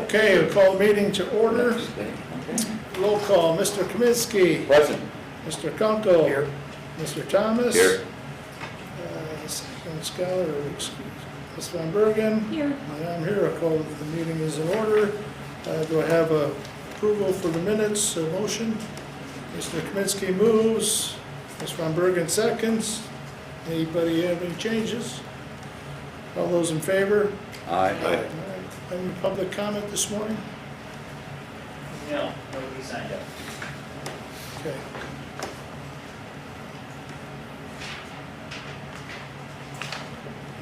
Okay, we'll call the meeting to order. Roll call, Mr. Kaminsky. Present. Mr. Kunkel. Here. Mr. Thomas. Here. Second Scholar, Ms. Van Bergen. Here. And I'm here. I call the meeting is in order. Do I have approval for the minutes, a motion? Mr. Kaminsky moves. Ms. Van Bergen seconds. Anybody have any changes? All those in favor? Aye. All right. Any public comment this morning? No, nobody signed up. Okay.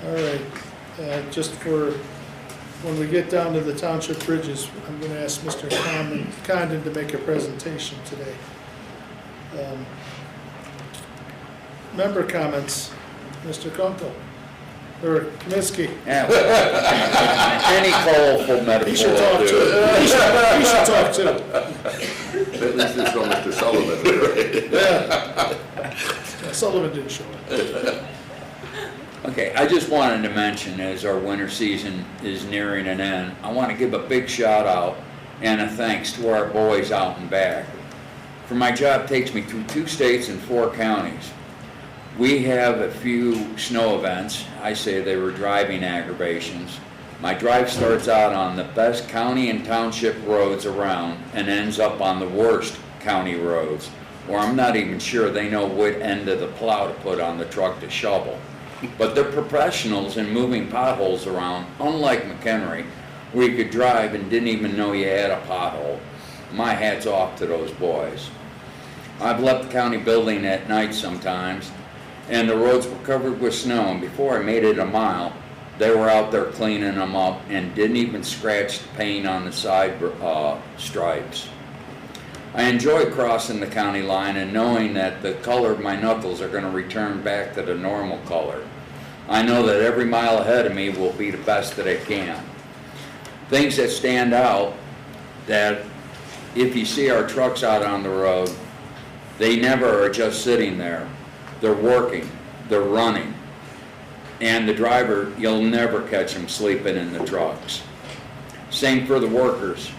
All right, just for, when we get down to the township bridges, I'm gonna ask Mr. Condon to make a presentation today. Member comments, Mr. Kunkel, or Kaminsky. Yeah. Any colorful metaphor. He should talk will too. do. He should talk too. At least it's from Mr. Sullivan. Yeah. Sullivan didn't show up. Okay, I just wanted to mention, as our winter season is nearing an end, I want to give a big shout out and a thanks to our boys out and back. For my job takes me through 2 states and 4 counties. We have a few snow events. I say they were driving aggravations. My drive starts out on the best county and township roads around and ends up on the worst county roads, where I'm not even sure they know what end of the plow to put on the truck to shovel. But they're professionals in moving potholes around, unlike McHenry, where you could drive and didn't even know you had a pothole. My hat's off to those boys. I've left the county building at night sometimes, and the roads were covered with snow, and before I made it a mile, they were out there cleaning them up and didn't even scratch the paint on the side stripes. I enjoy crossing the county line and knowing that the color of my knuckles are going to return back to the normal color. I know that every mile ahead of me will be the best that I can. Things that stand out, that if you see our trucks out on the road, they never are just sitting there. They're working, they're running. And the driver, you'll never catch him sleeping in the trucks. Same for the workers.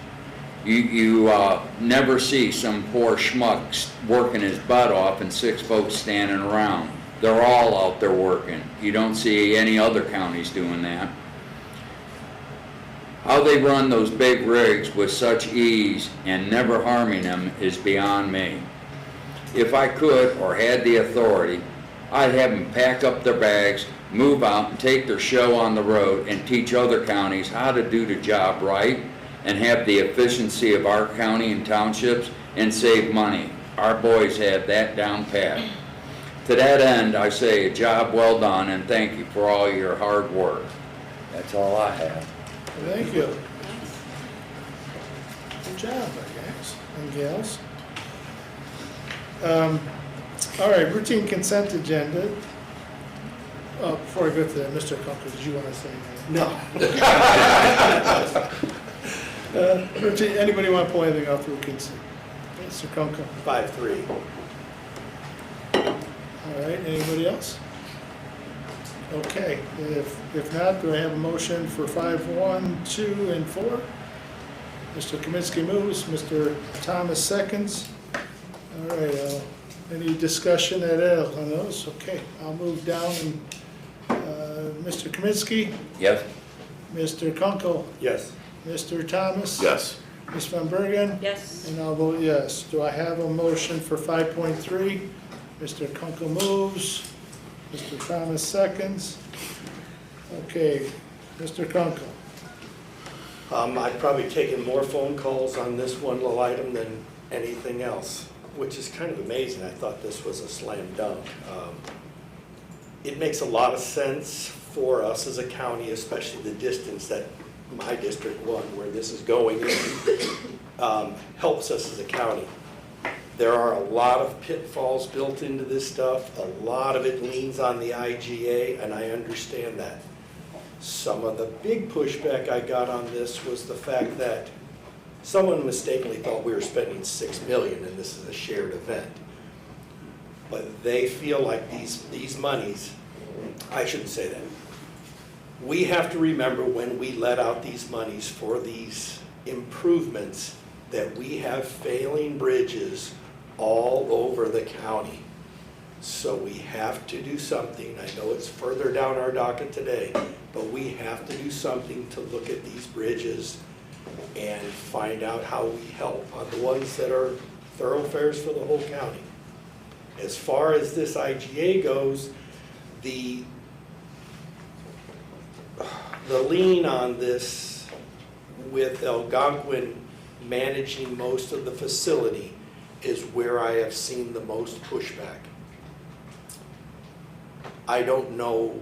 You never see some poor schmuck working his butt off and 6 folks standing around. They're all out there working. You don't see any other counties doing that. How they run those big rigs with such ease and never harming them is beyond me. If I could or had the authority, I'd have them pack up their bags, move out and take their show on the road and teach other counties how to do the job right and have the efficiency of our county and townships and save money. Our boys have that down pat. To that end, I say a job well done and thank you for all your hard work. That's all I have. Thank you. Good job, I guess, and gals. All right, routine consent agenda. Before I go to that, Mr. Kunkel, did you want to say anything? No. Anybody want to pull anything off routine consent? Mr. Kunkel. 5-3. All right, anybody else? Okay, if not, do I have a motion for 5, 1, 2, and 4? Mr. Kaminsky moves, Mr. Thomas seconds. All right, any discussion on those? Okay, I'll move down and Mr. Kaminsky, Yes? Mr. Kunkel, Yes. Mr. Thomas. Yes. Ms. Van Bergen. Yes. And I'll vote yes. Do I have a motion for 5.3? Mr. Kunkel moves, Mr. Thomas seconds. Okay, Mr. Kunkel. I've probably taken more phone calls on this one little item than anything else, which is kind of amazing. I thought this was a slam dunk. It makes a lot of sense for us as a county, especially the distance that my District 1, where this is going, helps us as a county. There are a lot of pitfalls built into this stuff. A lot of it leans on the IGA, and I understand that. Some of the big pushback I got on this was the fact that someone mistakenly thought we were spending $6 million and this is a shared event. But they feel like these monies, I shouldn't say that. We have to remember when we let out these monies for these improvements that we have failing bridges all over the county. So we have to do something. I know it's further down our docket today, but we have to do something to look at these bridges and find out how we help on the ones that are thoroughfares for the whole county. As far as this IGA goes, the lean on this with Algonquin managing most of the facility is where I have seen the most pushback. I don't know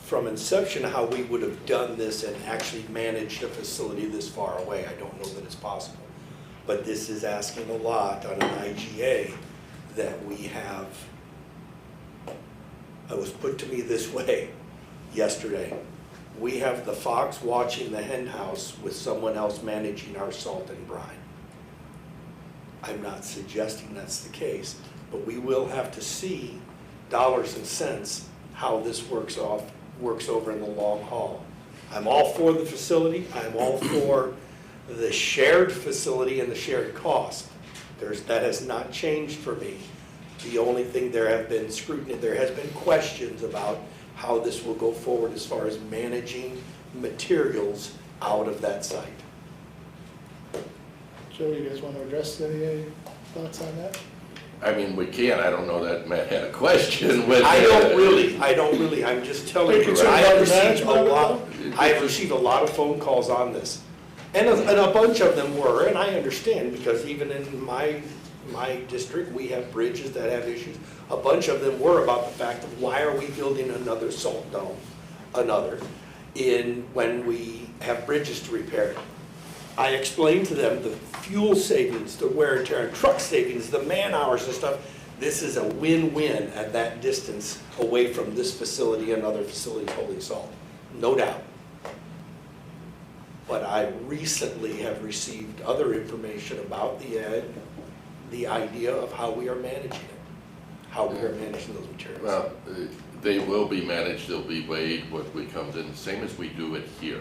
from inception how we would have done this and actually managed a facility this far away. I don't know that it's possible. But this is asking a lot on an IGA that we have. It was put to me this way yesterday. We have the fox watching the hen house with someone else managing our salt and brine. I'm not suggesting that's the case, but we will have to see dollars and cents how this works over in the long haul. I'm all for the facility. I'm all for the shared facility and the shared cost. That has not changed for me. The only thing, there has been questions about how this will go forward as far as managing materials out of that site. Joe, you guys want to address any thoughts on that? I mean, we can, I don't know that Matt had a question with. I don't really, I'm just telling Are you you, concerned I about have the received management a of it, lot, I have received a lot of phone calls on this. And a bunch of them were, and I understand, because even in my district, we have bridges that have issues. A bunch of them were about the fact of why are we building another salt dome, when we have bridges to repair. I explained to them the fuel savings, the wear and tear, truck savings, the man hours and stuff. This is a win-win at that distance away from this facility and other facilities holding salt, no doubt. But I recently have received other information about the idea of how we are managing it, how we are managing those materials. Well, they will be managed, they'll be weighed, what we comes in, same as we do it here,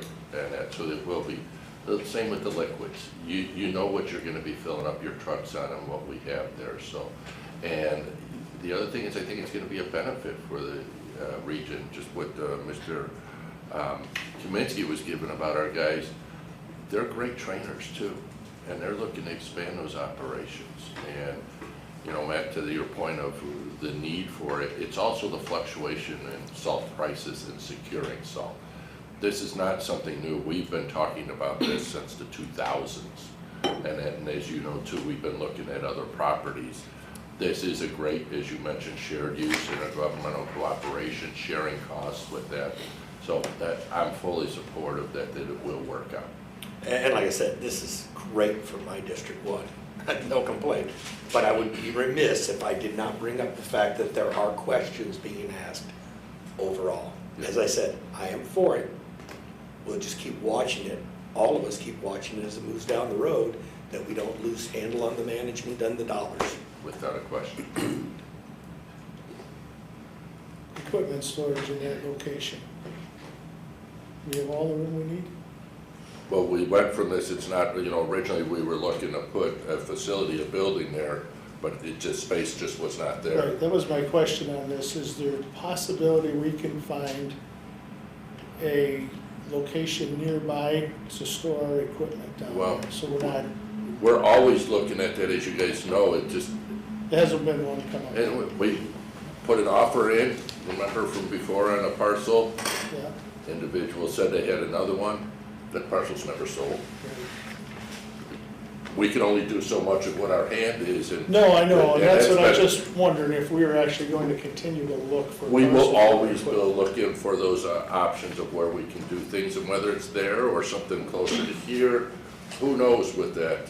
so it will be. The same with the liquids. You know what you're gonna be filling up your trucks on and what we have there, so. And the other thing is, I think it's gonna be a benefit for the region, just what Mr. Kaminsky was giving about our guys. They're great trainers too, and they're looking to expand those operations. And, you know, Matt, to your point of the need for it, it's also the fluctuation in salt prices and securing salt. This is not something new. We've been talking about this since the 2000s. And as you know too, we've been looking at other properties. This is a great, as you mentioned, shared use and a governmental cooperation, sharing costs with that. So that I'm fully supportive that it will work out. And like I said, this is great for my District 1. No complaint. But I would be remiss if I did not bring up the fact that there are questions being asked overall. As I said, I am for it. We'll just keep watching it. All of us keep watching it as it moves down the road, that we don't lose handle on the management and the dollars. Without a question. Equipment storage in that location. We have all the room we need? Well, we went from this, it's not, you know, originally we were looking to put a facility, a building there, but space just was not there. Right, that was my question on this. Is there a possibility we can find a location nearby to store our equipment down Well, there? So we're not, We're always looking at that, as you guys know, it just, there hasn't been one come up. and we put an offer in, remember from before on a parcel, Yeah, individual said they had another one, that parcel's never sold. right. We can only do so much of what our hand is, and. No, I know, and that's what I that's- just wondering, if we were actually going to continue to look for. We will parcels always for be equipment. looking for those options of where we can do things, and whether it's there or something closer to here, who knows with that,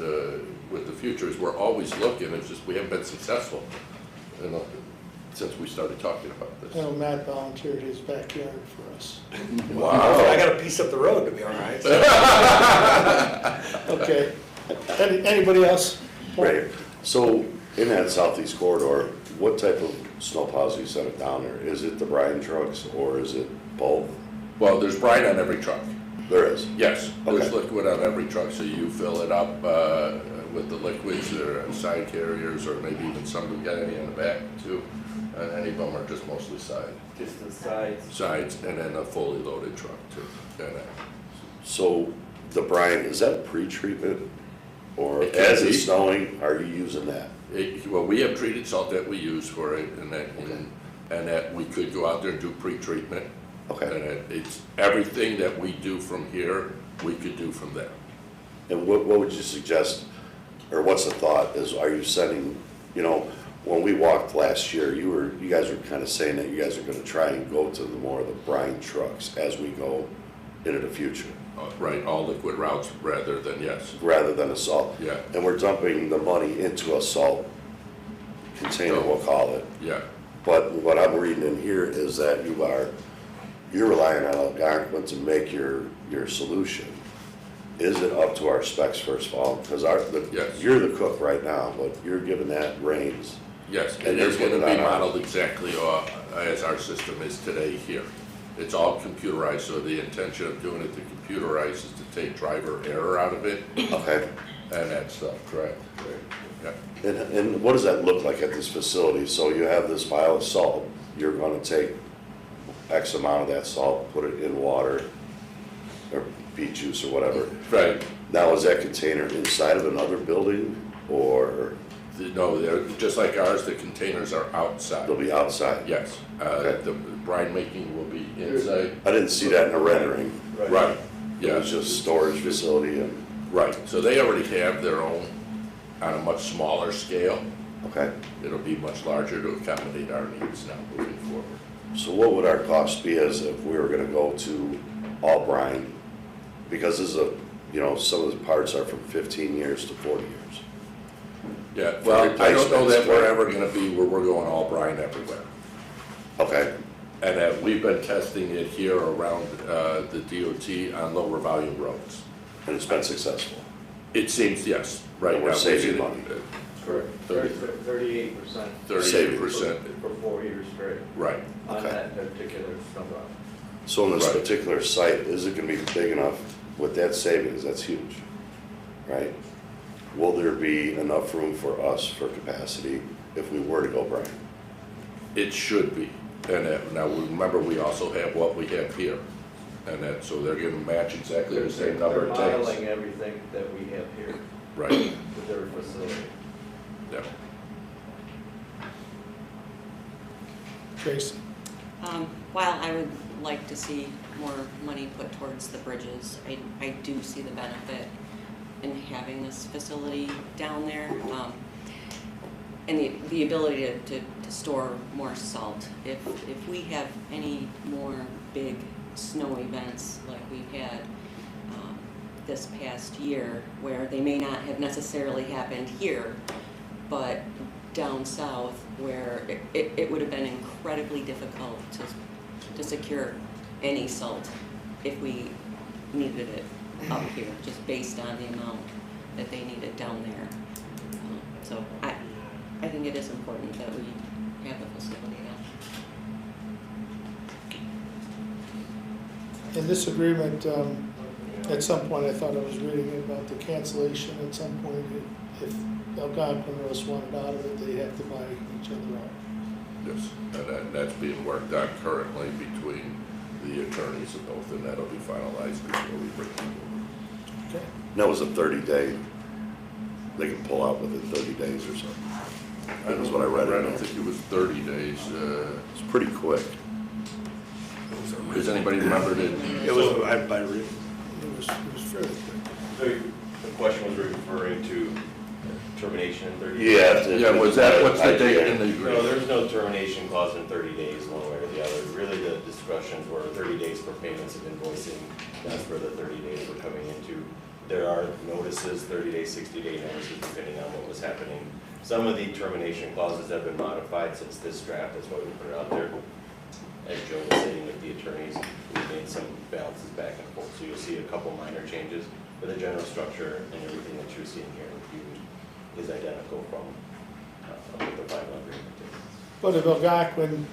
with the future, is we're always looking, it's just we haven't been successful, you know, since we started talking about I this. know Matt volunteered his backyard for us. I Wow. got a piece up the road to be all right. Okay, anybody else? Right, so in that southeast corridor, what type of snowplows do you set it down there? Is it the brine trucks or is it both? Well, there's brine on every truck. There is. Yes, there's Okay. liquid on every truck, so you fill it up with the liquids that are on side carriers, or maybe even some we got any in the back too. And any of them are just mostly Just the sides. sides, and then a fully loaded truck too. And, So the brine, is that a pre-treatment? Or It can as be. it's snowing, are you using that? well, we have treated salt that we use for it, and that, Okay. and that we could go out there and do pre-treatment. Okay. And it's, everything that we do from here, we could do from there. And what would you suggest, or what's the thought, is are you sending, when we walked last year, you guys were kind of saying that you guys are gonna try and go to the more of the brine trucks as we go into the future, Right, all liquid routes rather than, yes, rather than a salt. yeah, And we're dumping the money into a salt container, we'll call it. yeah. But what I'm reading in here is that you're relying on Algonquin to make your solution. Is it up to our specs first of all? Because Yes. you're the cook right now, but you're given that reins. Yes, And it is they're gonna putting be that on. modeled exactly as our system is today here. It's all computerized, so the intention of doing it to computerize is to take driver error out of it Okay. and that stuff, correct? Yeah, And what does that look like at this facility? So you have this vial of salt, you're gonna take X amount of that salt, put it in water, or beet juice or whatever. right. Now, is that container inside of another building, or No, they're, just like ours, the containers are outside. they'll be outside? Yes, Okay. the brine making will be inside. I didn't see that in the rendering. Right, It yeah, was just storage facility and, right. So they already have their own on a much smaller scale. okay. It'll be much larger to accommodate our needs now moving forward. So what would our cost be as if we were gonna go to all brine? Because this is some of the parts are from 15 years to 40 years. Yeah, well, I don't know replacements, that we're right. ever gonna be where we're going all brine everywhere. Okay, And that we've been testing it here around the DOT on lower volume roads. and it's been successful. It seems, yes, right. And we're now, saving see money. Correct. 38% 38%, for 4 years straight right. on Okay. that particular snow route. So in this Right. particular site, is it gonna be big enough with that savings? That's huge, right? Will there be enough room for us for capacity if we were to go brine? It should be. And now, remember, we also have what we have here. And that, so they're gonna match exactly the same number of They're tanks. modeling everything that we have here Right, with their facility. yeah. Tracy? While I would like to see more money put towards the bridges, I do see the benefit in having this facility down there. And the ability to store more salt. If we have any more big snow events like we've had this past year, where they may not have necessarily happened here, but down south, where it would have been incredibly difficult to secure any salt if we needed it up here, just based on the amount that they needed down there. So I think it is important that we have the facility now. In this agreement, at some point, I thought I was reading about the cancellation, at some point, if Algonquin or us wanted out of it, they have to buy each other out. Yes, and that's being worked on currently between the attorneys of both, and that'll be finalized before we bring it over. Okay. That was a 30-day, they can pull out within 30 days or something. That was what I read I in don't there. think it was 30 days. It's pretty quick. Does anybody remember that? It was, It was fairly quick. So the question was referring to termination in 30 days? Yeah. Yeah, was that, what's the date in the No, agreement? there's no termination clause in 30 days, one way or the other. Really, the discussions were 30 days for payments of invoicing. That's where the 30 days were coming into. There are notices, 30-day, 60-day notices, depending on what was happening. Some of the termination clauses have been modified since this draft, that's why we put it out there. As Joe was saying with the attorneys, we made some balances back and forth. So you'll see a couple minor changes, but the general structure and everything that you're seeing here is identical from what the final agreement is. But if Algonquin,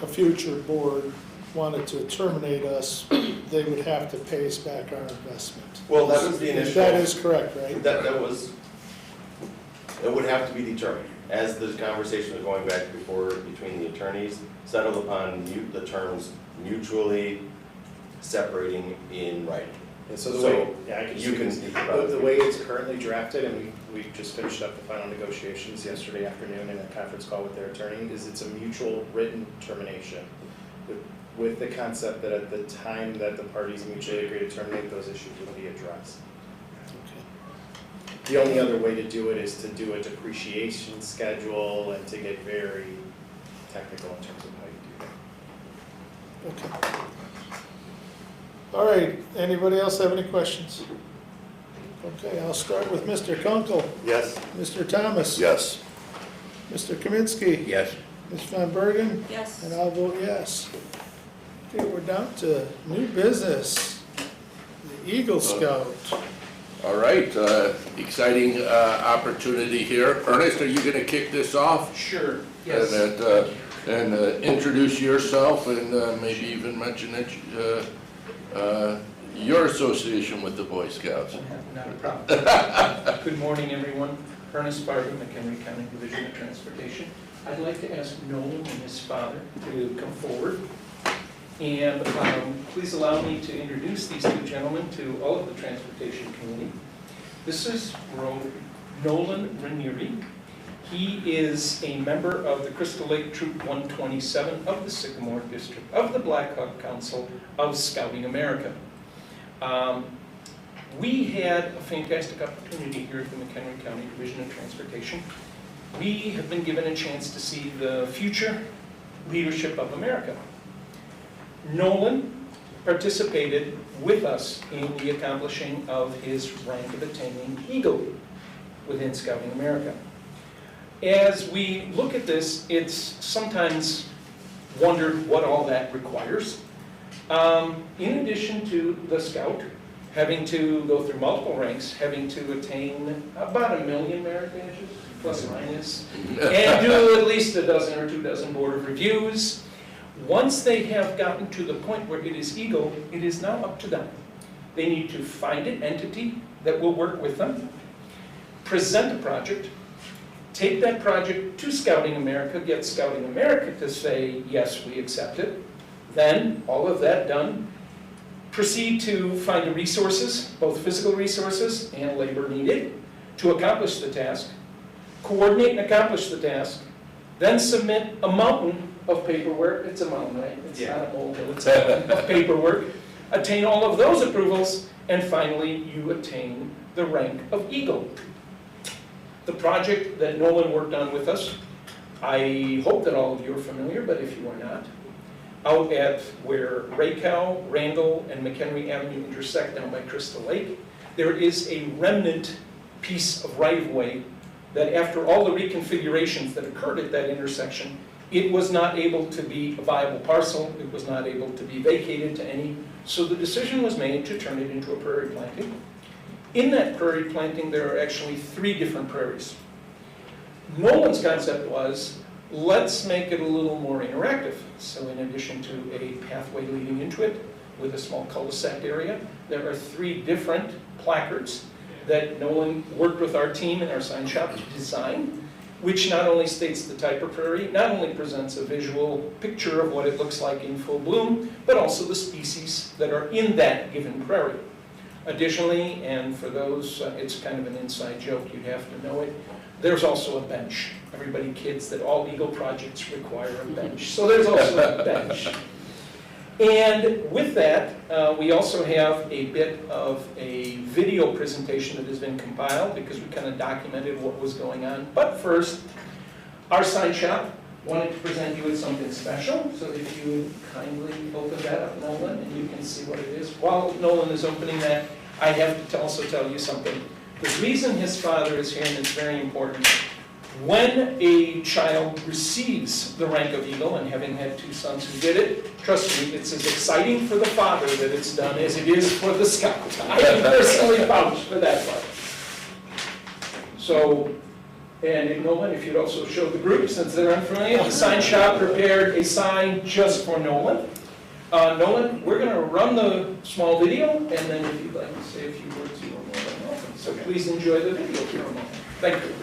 a future board, wanted to terminate us, they would have to pay us back our investment. Well, that was the initial. That is correct, right? That was, it would have to be determined, as the conversation was going back before, between the attorneys, settled upon the terms mutually separating in writing. And so the So, way, yeah, I can you can speak speak to about the it. way it's currently drafted, and we just finished up the final negotiations yesterday afternoon in a conference call with their attorney, is it's a mutual written termination. With the concept that at the time that the parties mutually agree to terminate, those issues will be addressed. Okay. The only other way to do it is to do a depreciation schedule and to get very technical in terms of how you do that. Okay. All right, anybody else have any questions? Okay, I'll start with Mr. Kunkel, Yes? Mr. Thomas. Yes. Mr. Kaminsky. Yes. Ms. Van Bergen. Yes. And I'll vote yes. Okay, we're down to new business, the Eagle Scout. All right, exciting opportunity here. Ernest, are you gonna kick this off? Sure, Yes. yes. And introduce yourself and maybe even mention that, your association with the Boy Scouts. Not a problem. Good morning, everyone. Ernest Barber, McHenry County Division of Transportation. I'd like to ask Nolan and his father to come forward. And please allow me to introduce these two gentlemen to all of the transportation community. This is Nolan Ranieri. He is a member of the Crystal Lake Troop 127 of the Sycamore District of the Black Hawk Council of Scouting America. We had a fantastic opportunity here at the McHenry County Division of Transportation. We have been given a chance to see the future leadership of America. Nolan participated with us in the accomplishing of his rank of attaining Eagle within Scouting America. As we look at this, it's sometimes wondered what all that requires. In addition to the Scout having to go through multiple ranks, having to attain about 1 million merit badges, plus or minus, and do at least a dozen or 2 dozen board of reviews. Once they have gotten to the point where it is Eagle, it is now up to them. They need to find an entity that will work with them, present a project, take that project to Scouting America, get Scouting America to say, yes, we accept it. Then, all of that done, proceed to find the resources, both physical resources and labor needed, to accomplish the task, coordinate and accomplish the task, then submit a mountain of paperwork. It's a mountain, right? It's not a molehill, it's a mountain of paperwork. Attain all of those approvals, and finally, you attain the rank of Eagle. The project that Nolan worked on with us, I hope that all of you are familiar, but if you are not, out at where Raycow, Randall, and McHenry Avenue intersect down by Crystal Lake, there is a remnant piece of right-of-way that after all the reconfigurations that occurred at that intersection, it was not able to be a viable parcel, it was not able to be vacated to any, so the decision was made to turn it into a prairie planting. In that prairie planting, there are actually 3 different prairies. Nolan's concept was, let's make it a little more interactive. So in addition to a pathway leading into it with a small cul-de-sac area, there are 3 different placards that Nolan worked with our team in our sign shop to design, which not only states the type of prairie, not only presents a visual picture of what it looks like in full bloom, but also the species that are in that given prairie. Additionally, and for those, it's kind of an inside joke, you'd have to know it, there's also a bench. Everybody kids that all Eagle projects require a bench. So there's also a bench. And with that, we also have a bit of a video presentation that has been compiled because we kind of documented what was going on. But first, our sign shop wanted to present you with something special. So if you would kindly open that up, Nolan, and you can see what it is. While Nolan is opening that, I have to also tell you something. The reason his father is here, and it's very important, when a child receives the rank of Eagle, and having had 2 sons who did it, trust me, it's as exciting for the father that it's done as it is for the scout. I have personally vouched for that part. So, and Nolan, if you'd also show the group, since they're unfamiliar, the sign shop prepared a sign just for Nolan. Nolan, we're going to run the small video, and then if you'd like to say a few words, you are more than welcome. So please enjoy the video for a moment. Thank you.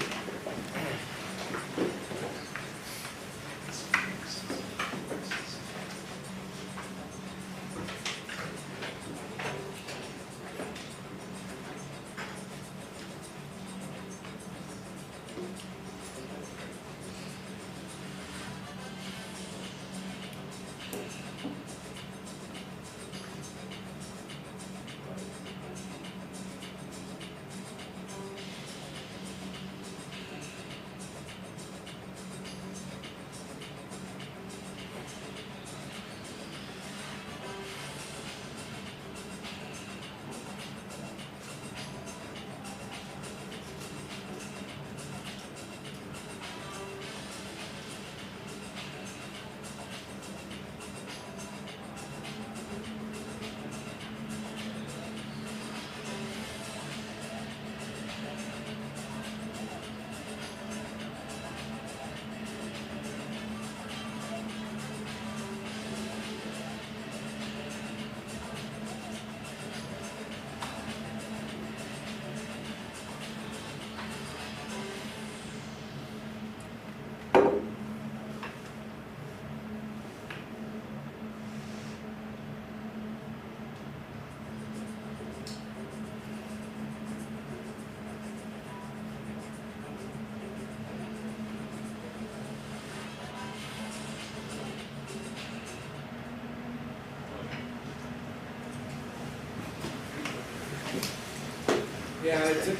Yeah, it took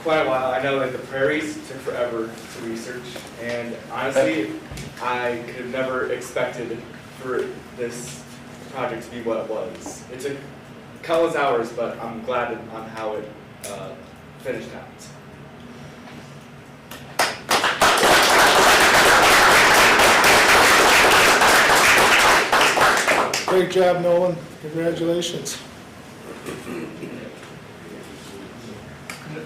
quite a while. I know like the prairies took forever to research, and honestly, I could have never expected for this project to be what it was. It took countless hours, but I'm glad on how it finished out. Great job, Nolan. Congratulations.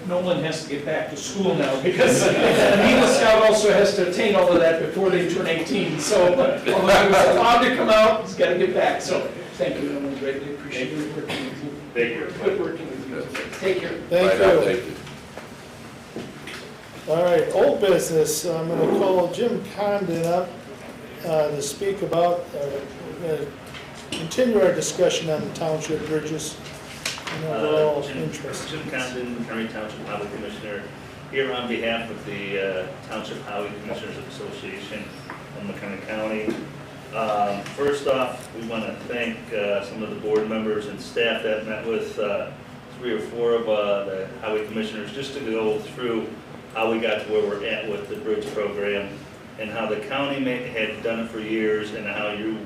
Nolan has to get back to school now because an Eagle Scout also has to attain all of that before they turn 18. So although he was allowed to come out, he's got to get back. So thank you, Nolan. Greatly appreciate it working with you. Thank you. Good working with you. Take care. Thank Right on, you. thank you. All right, old business. I'm going to call Jim Condon up to speak about, we're going to continue our discussion on the township bridges and overall interest. Jim Condon, Henry Township Highway Commissioner, here on behalf of the Township Highway Commissioners Association of McHenry County. First off, we want to thank some of the board members and staff that met with 3 or 4 of the highway commissioners just to go through how we got to where we're at with the bridge program and how the county had done it for years and how you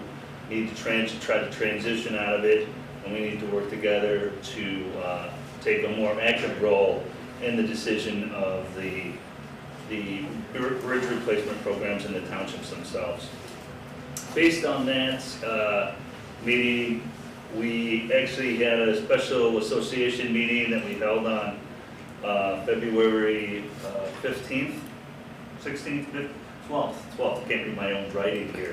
need to try to transition out of it, and we need to work together to take a more active role in the decision of the bridge replacement programs in the townships themselves. Based on that meeting, we actually had a special association meeting that we held on February 15th, 16th, 12th, I can't read my own writing here.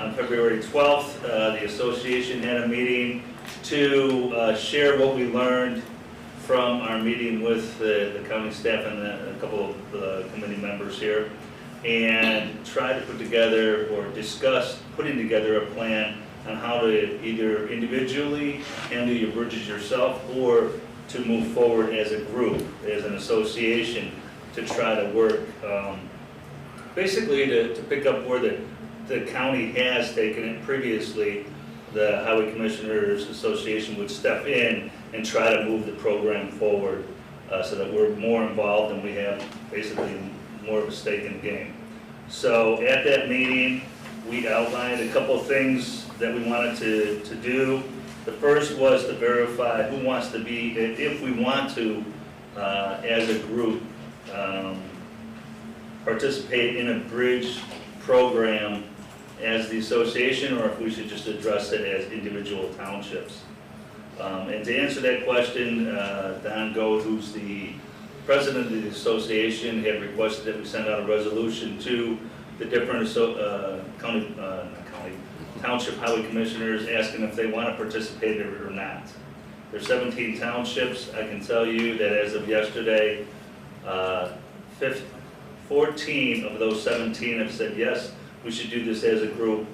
On February 12th, the association had a meeting to share what we learned from our meeting with the county staff and a couple of the committee members here, and try to put together or discuss putting together a plan on how to either individually handle your bridges yourself or to move forward as a group, as an association, to try to work basically to pick up where the county has taken it previously. The Highway Commissioners Association would step in and try to move the program forward so that we're more involved and we have basically more of a stake in the game. So at that meeting, we outlined a couple of things that we wanted to do. The first was to verify who wants to be, if we want to, as a group, participate in a bridge program as the association, or if we should just address it as individual townships. And to answer that question, Don Gold, who's the president of the association, had requested that we send out a resolution to the different township highway commissioners, asking if they want to participate or not. There's 17 townships. I can tell you that as of yesterday, 14 of those 17 have said, yes, we should do this as a group,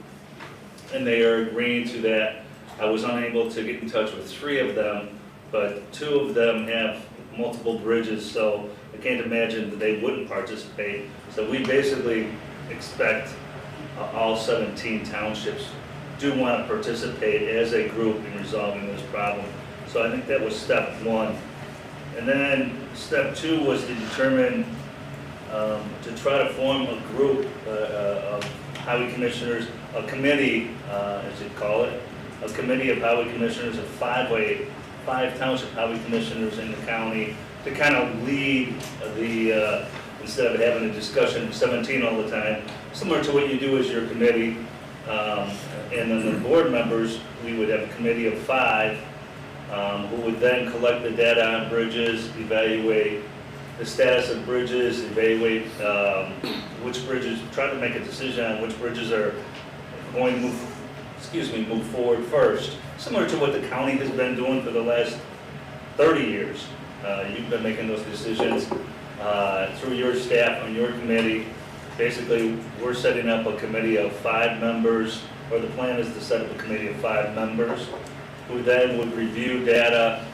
and they are agreeing to that. I was unable to get in touch with 3 of them, but 2 of them have multiple bridges, so I can't imagine that they wouldn't participate. So we basically expect all 17 townships do want to participate as a group in resolving this problem. So I think that was step 1. And then step 2 was to determine, to try to form a group of highway commissioners, a committee, as you'd call it, a committee of highway commissioners of 5 township highway commissioners in the county to kind of lead the, instead of having a discussion of 17 all the time, similar to what you do as your committee. And then the board members, we would have a committee of 5 who would then collect the data on bridges, evaluate the status of bridges, evaluate which bridges, try to make a decision on which bridges are going to move forward first. Similar to what the county has been doing for the last 30 years. You've been making those decisions through your staff on your committee. Basically, we're setting up a committee of 5 members, or the plan is to set up a committee of 5 members, who then would review data,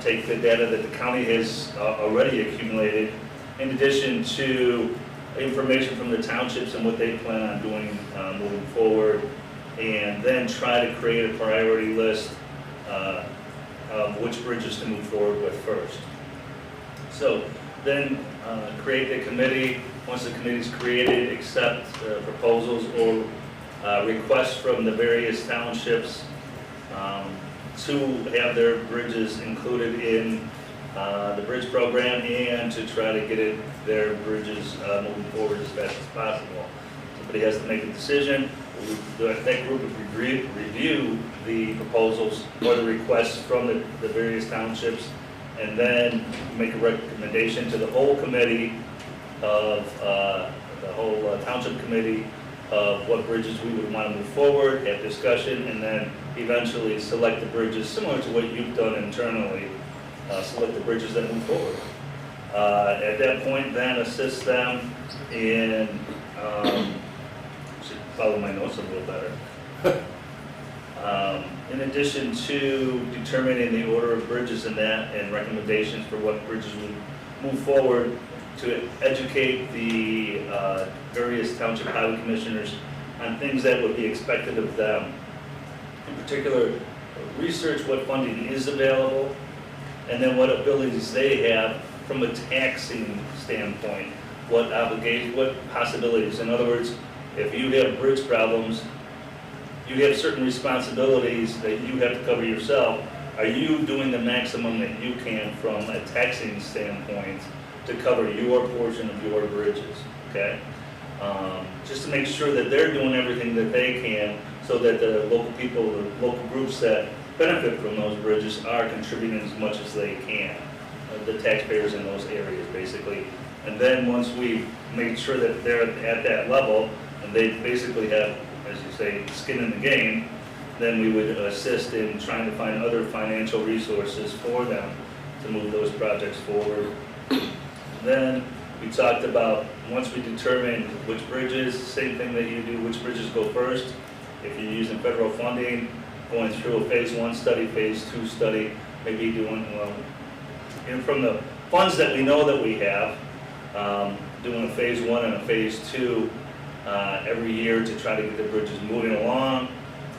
take the data that the county has already accumulated, in addition to information from the townships and what they plan on doing moving forward, and then try to create a priority list of which bridges to move forward with first. So then create the committee. Once the committee is created, accept proposals or requests from the various townships to have their bridges included in the bridge program, and to try to get their bridges moving forward as fast as possible. Somebody has to make a decision. That group would review the proposals or the requests from the various townships, and then make a recommendation to the whole committee of the whole township committee of what bridges we would want to move forward, have discussion, and then eventually select the bridges, similar to what you've done internally, select the bridges that move forward. At that point, then assist them in, should follow my notes a little better. In addition to determining the order of bridges and that, and recommendations for what bridges would move forward, to educate the various township highway commissioners on things that would be expected of them. In particular, research what funding is available, and then what abilities they have from a taxing standpoint, what possibilities. In other words, if you have bridge problems, you have certain responsibilities that you have to cover yourself. Are you doing the maximum that you can from a taxing standpoint to cover your portion of your bridges, okay? Just to make sure that they're doing everything that they can, so that the local people, the local groups that benefit from those bridges are contributing as much as they can, the taxpayers in those areas, basically. And then once we make sure that they're at that level, and they basically have, as you say, skin in the game, then we would assist in trying to find other financial resources for them to move those projects forward. Then we talked about, once we determine which bridges, same thing that you do, which bridges go first. If you're using federal funding, going through a phase 1 study, phase 2 study, maybe doing, and from the funds that we know that we have, doing a phase 1 and a phase 2 every year to try to get the bridges moving along.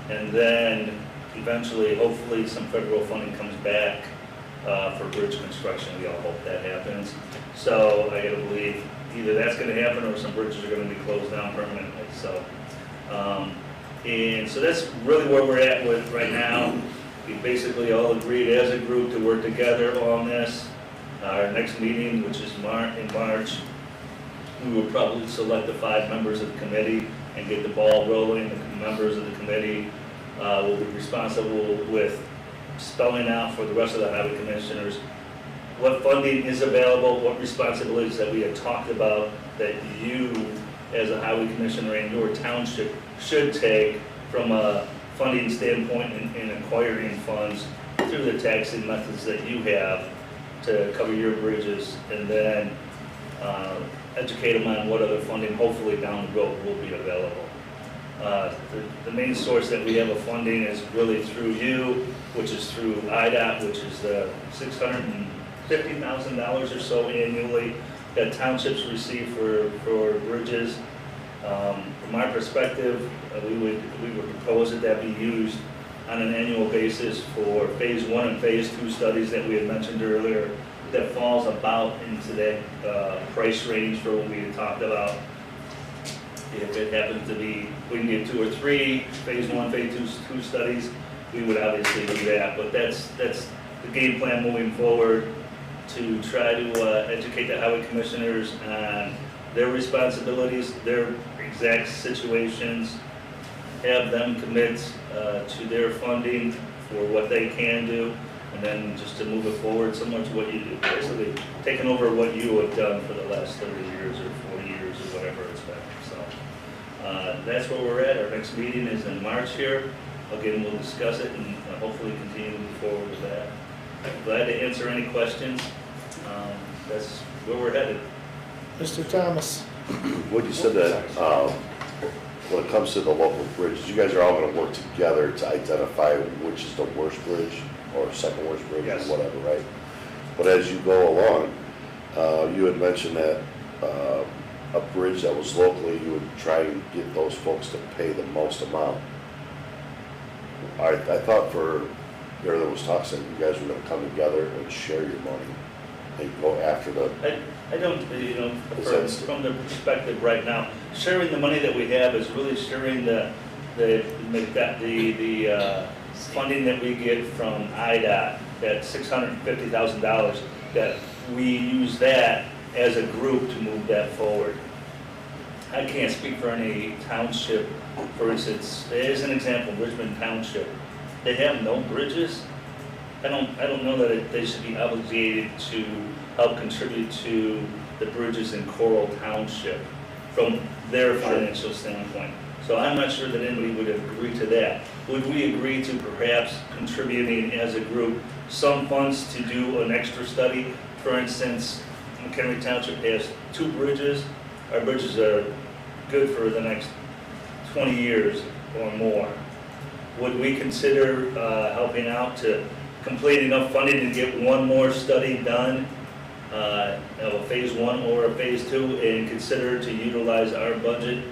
And then eventually, hopefully, some federal funding comes back for bridge construction. We all hope that happens. So I gotta believe either that's gonna happen or some bridges are gonna be closed down permanently. So, and so that's really where we're at with right now. We basically all agreed as a group to work together on this. Our next meeting, which is in March, we will probably select the 5 members of the committee and get the ball rolling. The members of the committee will be responsible with spelling out for the rest of the highway commissioners what funding is available, what responsibilities that we had talked about that you as a highway commissioner and your township should take from a funding standpoint in acquiring funds through the taxing methods that you have to cover your bridges, and then educate them on what other funding hopefully down the road will be available. The main source that we have of funding is really through you, which is through IDOT, which is the $650,000 or so annually that townships receive for bridges. From our perspective, we would propose that that be used on an annual basis for phase 1 and phase 2 studies that we had mentioned earlier. That falls about into that price range for what we had talked about. If it happens to be, we can get 2 or 3 phase 1, phase 2 studies, we would obviously do that. But that's the game plan moving forward, to try to educate the highway commissioners on their responsibilities, their exact situations, have them commit to their funding for what they can do, and then just to move it forward similar to what you do. Basically, taking over what you have done for the last 30 years or 40 years or whatever it's been. So that's where we're at. Our next meeting is in March here. Again, we'll discuss it and hopefully continue to move forward with that. I'm glad to answer any questions. That's where we're headed. Mr. Thomas? What you said that, when it comes to the local bridges, you guys are all gonna work together to identify which is the worst bridge or second worst bridge or Yes. whatever, right? But as you go along, you had mentioned that a bridge that was locally, you would try and get those folks to pay the most amount. I thought there was talks that you guys were gonna come together and share your money and go after the, I don't, from the perspective right now, sharing the money that we have is really sharing the funding that we get from IDOT, that $650,000, that we use that as a group to move that forward. I can't speak for any township. For instance, as an example, Richmond Township, they have no bridges. I don't know that they should be obligated to help contribute to the bridges in Coral Township from their financial standpoint. So I'm not sure that anybody would agree to that. Would we agree to perhaps contributing as a group some funds to do an extra study? For instance, McHenry Township has 2 bridges. Our bridges are good for the next 20 years or more. Would we consider helping out to complete enough funding to get one more study done, a phase 1 or a phase 2, and consider to utilize our budget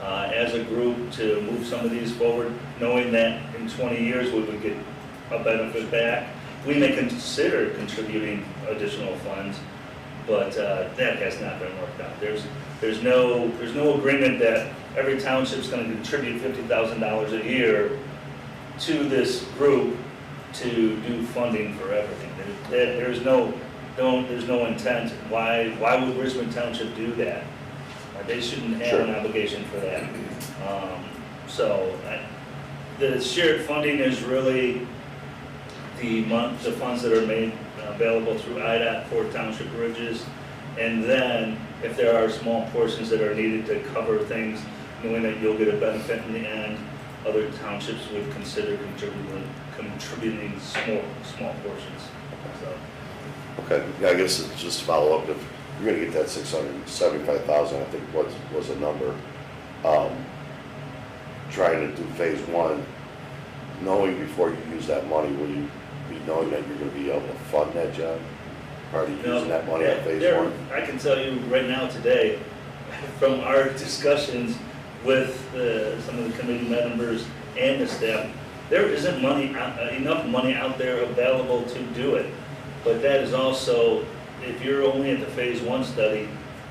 as a group to move some of these forward, knowing that in 20 years we would get a benefit back? We may consider contributing additional funds, but that has not been worked out. There's no agreement that every township's going to contribute $50,000 a year to this group to do funding for everything. There's no intent. Why would Richmond Township do that? They shouldn't have an obligation for that. The shared funding is really the funds that are made available through IDOT for township bridges, and then if there are small portions that are needed to cover things, knowing that you'll get a benefit in the end, other townships would consider contributing small portions. So. okay, yeah, I guess it's just follow up, if you're gonna get that 675,000, I think was a number, trying to do phase 1, knowing before you use that money, will you be knowing that you're gonna be able to fund that job? Or are you using that money on phase 1? I can tell you right now today, from our discussions with some of the committee members and the staff, there isn't enough money out there available to do it. But that is also, if you're only at the phase 1 study,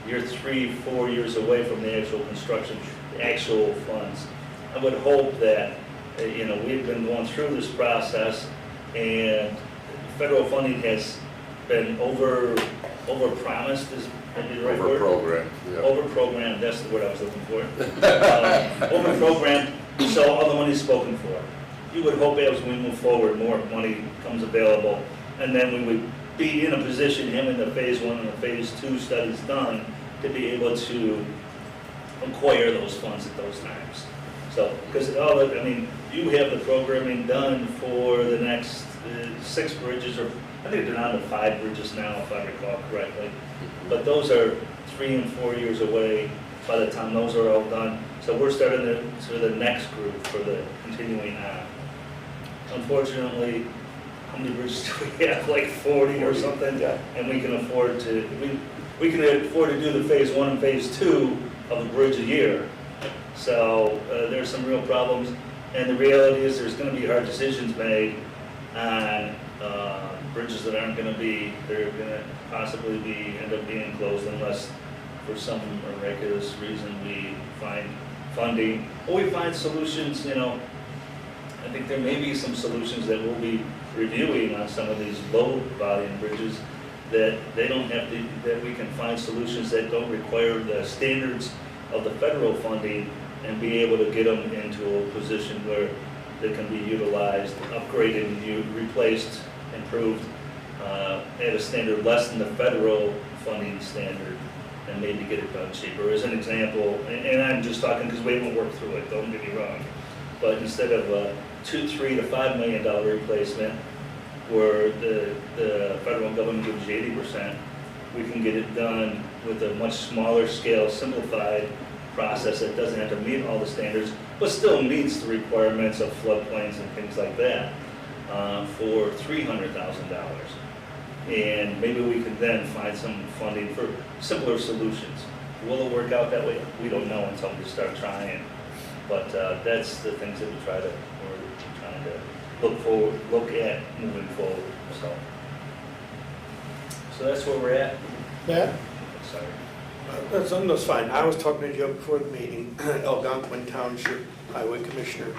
you're 3-4 years away from the actual construction, the actual funds. I would hope that, we've been going through this process, and federal funding has been over-promised, is maybe the right word? Over-programmed, yeah. Over-programmed, that's the word I was looking for. Over-programmed, so all the money's spoken for. You would hope as we move forward, more money becomes available, and then we would be in a position, having the phase 1 and the phase 2 studies done, to be able to acquire those funds at those times. So, because you have the programming done for the next 6 bridges, or I think they're down to 5 bridges now, if I recall correctly. But those are 3 and 4 years away by the time those are all done. So we're starting the next group for the continuing on. Unfortunately, how many bridges do we have? Like 40 or something? Yeah. And we can afford to, we can afford to do the phase 1 and phase 2 of a bridge a year. So there's some real problems. And the reality is there's going to be hard decisions made on bridges that aren't going to be, they're going to possibly end up being closed unless for some miraculous reason we find funding or we find solutions. I think there may be some solutions that we'll be reviewing on some of these low volume bridges that they don't have to, that we can find solutions that don't require the standards of the federal funding and be able to get them into a position where they can be utilized, upgraded, replaced, improved at a standard less than the federal funding standard, and maybe get it done cheaper. As an example, and I'm just talking because we haven't worked through it, don't get me wrong, but instead of a $2, $3 to $5 million replacement, where the federal government gives you 80%, we can get it done with a much smaller scale, simplified process that doesn't have to meet all the standards, but still meets the requirements of floodplains and things like that, for $300,000. And maybe we can then find some funding for simpler solutions. Will it work out that way? We don't know until we start trying. But that's the things that we're trying to look at moving forward. So that's where we're at. Matt? Sorry. That's fine. I was talking to Joe before the meeting. Algonquin Township Highway Commissioner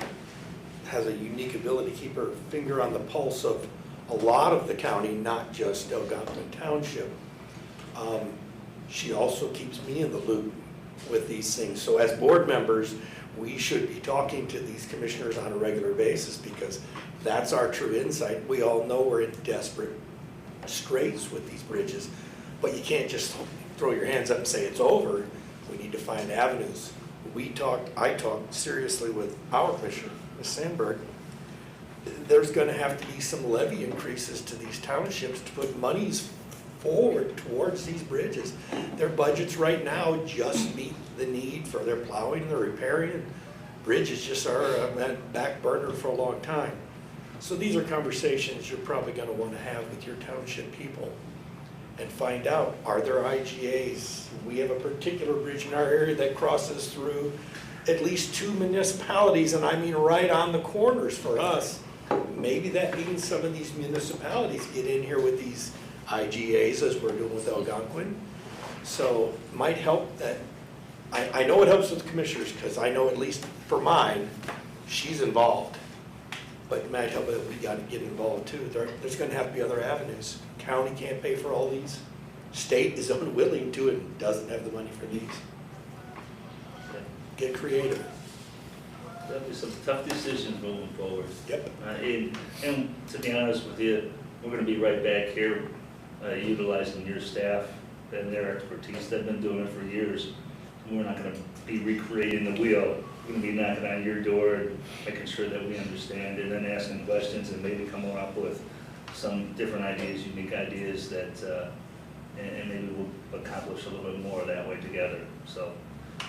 has a unique ability to keep her finger on the pulse of a lot of the county, not just Algonquin Township. She also keeps me in the loop with these things. So as board members, we should be talking to these commissioners on a regular basis because that's our true insight. We all know we're in desperate straits with these bridges, but you can't just throw your hands up and say it's over. We need to find avenues. I talked seriously with our commissioner, Ms. Sandberg. There's gonna have to be some levy increases to these townships to put monies forward towards these bridges. Their budgets right now just meet the need for their plowing, their repairing. Bridges just are a back burner for a long time. So these are conversations you're probably gonna wanna have with your township people and find out, are there IGAs? We have a particular bridge in our area that crosses through at least 2 municipalities, and I mean right on the corners for us. Maybe that means some of these municipalities get in here with these IGAs as we're doing with Algonquin. So might help that, I know it helps with commissioners because I know at least for mine, she's involved. But it might help that we got to get involved too. There's going to have to be other avenues. County can't pay for all these. State is unwilling to and doesn't have the money for these. Get creative. There'll be some tough decisions moving forward. Yep. And to be honest with you, we're gonna be right back here utilizing your staff and their expertise. They've been doing it for years. We're not gonna be recreating the wheel. We're gonna be knocking on your door and making sure that we understand and then asking questions and maybe coming up with some different ideas, unique ideas that, and maybe we'll accomplish a little bit more that way together. So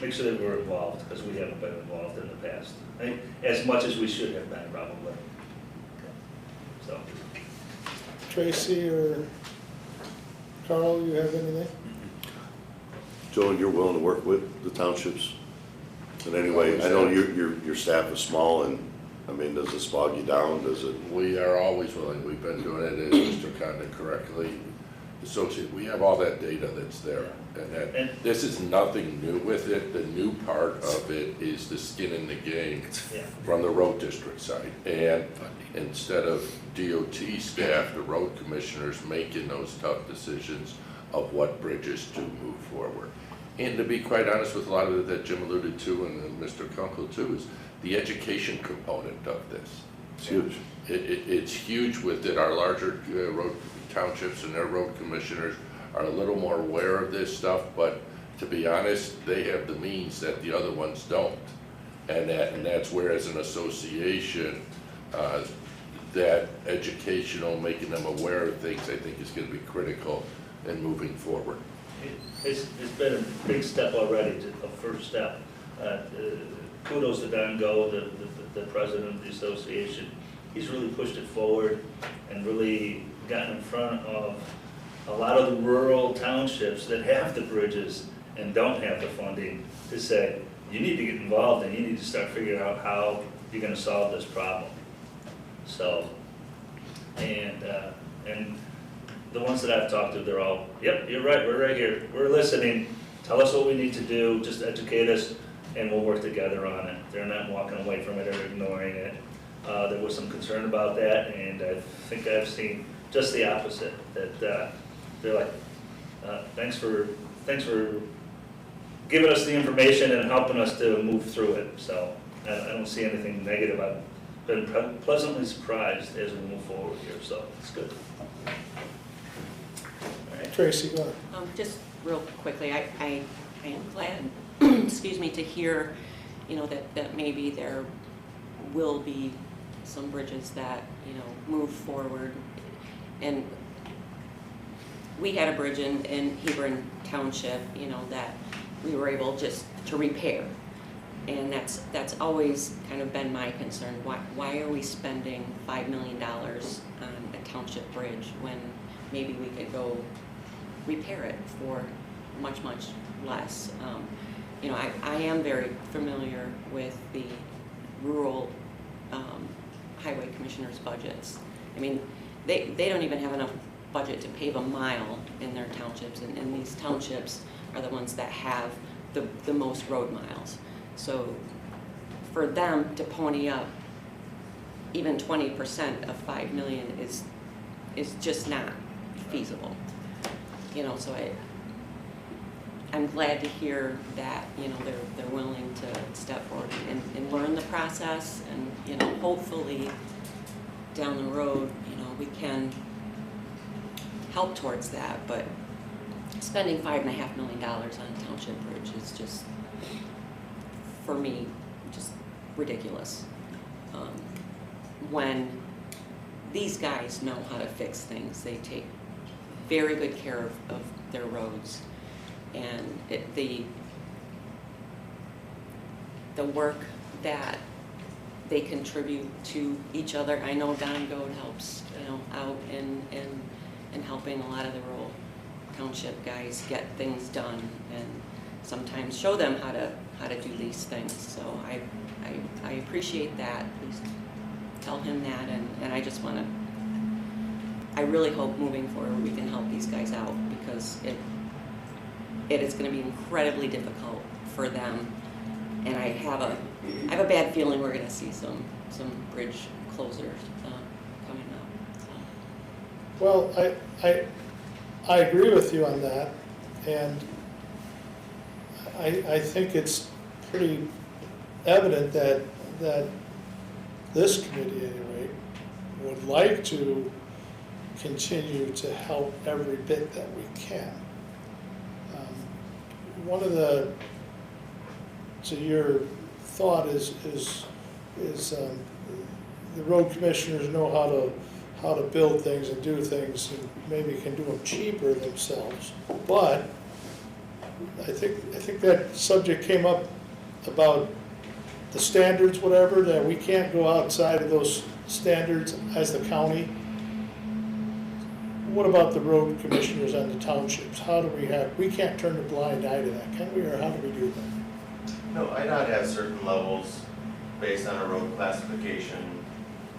make sure that we're involved because we haven't been involved in the past. As much as we should have been probably. Okay. So. Tracy or Carl, you have anything? Joe, you're willing to work with the townships in any way? I know your staff is small and, I mean, does this bog you down? Does it? We are always willing. We've been doing it, as Mr. Condon correctly associated. We have all that data that's there. And this is nothing new with it. The new part of it is the skin in the game from the road district side. And instead of DOT staff, the road commissioners making those tough decisions of what bridges to move forward. And to be quite honest with a lot of it that Jim alluded to and Mr. Kunkel too is the education component of this. It's huge. It's huge with it. Our larger road townships and their road commissioners are a little more aware of this stuff, but to be honest, they have the means that the other ones don't. And that's where as an association, that educational, making them aware of things, I think is gonna be critical in moving forward. It's been a big step already, a first step. Kudos to Don Go, the president of the association. He's really pushed it forward and really gotten in front of a lot of the rural townships that have the bridges and don't have the funding to say, you need to get involved and you need to start figuring out how you're gonna solve this problem. So, and the ones that I've talked to, they're all, yep, you're right, we're right here, we're listening, tell us what we need to do, just educate us, and we'll work together on it. They're not walking away from it or ignoring it. There was some concern about that, and I think I've seen just the opposite, that they're like, thanks for giving us the information and helping us to move through it. So I don't see anything negative. I've been pleasantly surprised as we move forward here, so it's good. All right. Tracy, go ahead. Just real quickly, I am glad, excuse me, to hear, that maybe there will be some bridges that, move forward. And we had a bridge in Hebron Township, that we were able just to repair. And that's always kind of been my concern. Why are we spending $5 million on a township bridge when maybe we could go repair it for much, much less? I am very familiar with the rural highway commissioners' budgets. I mean, they don't even have enough budget to pave a mile in their townships, and these townships are the ones that have the most road miles. So for them to pony up even 20% of 5 million is just not feasible. So I'm glad to hear that, they're willing to step forward and learn the process, and, hopefully down the road, we can help towards that. But spending $5.5 million on a township bridge is just, for me, just ridiculous. When these guys know how to fix things, they take very good care of their roads. And the work that they contribute to each other. I know Don Goad helps, out in helping a lot of the rural township guys get things done, and sometimes show them how to do these things. So I appreciate that. Please tell him that, and I just want to. I really hope moving forward we can help these guys out, because it is going to be incredibly difficult for them, and I have a bad feeling we're going to see some bridge closures coming up. So. Well, I agree with you on that, and I think it's pretty evident that this committee, at any rate, would like to continue to help every bit that we can. One of to your thought is the road commissioners know how to build things and do things, and maybe can do them cheaper themselves. But I think that subject came up about the standards, whatever, that we can't go outside of those standards as the county. What about the road commissioners and the townships? How do we can't turn a blind eye to that, can we, or how do we do that? No, IDOT has certain levels based on a road classification,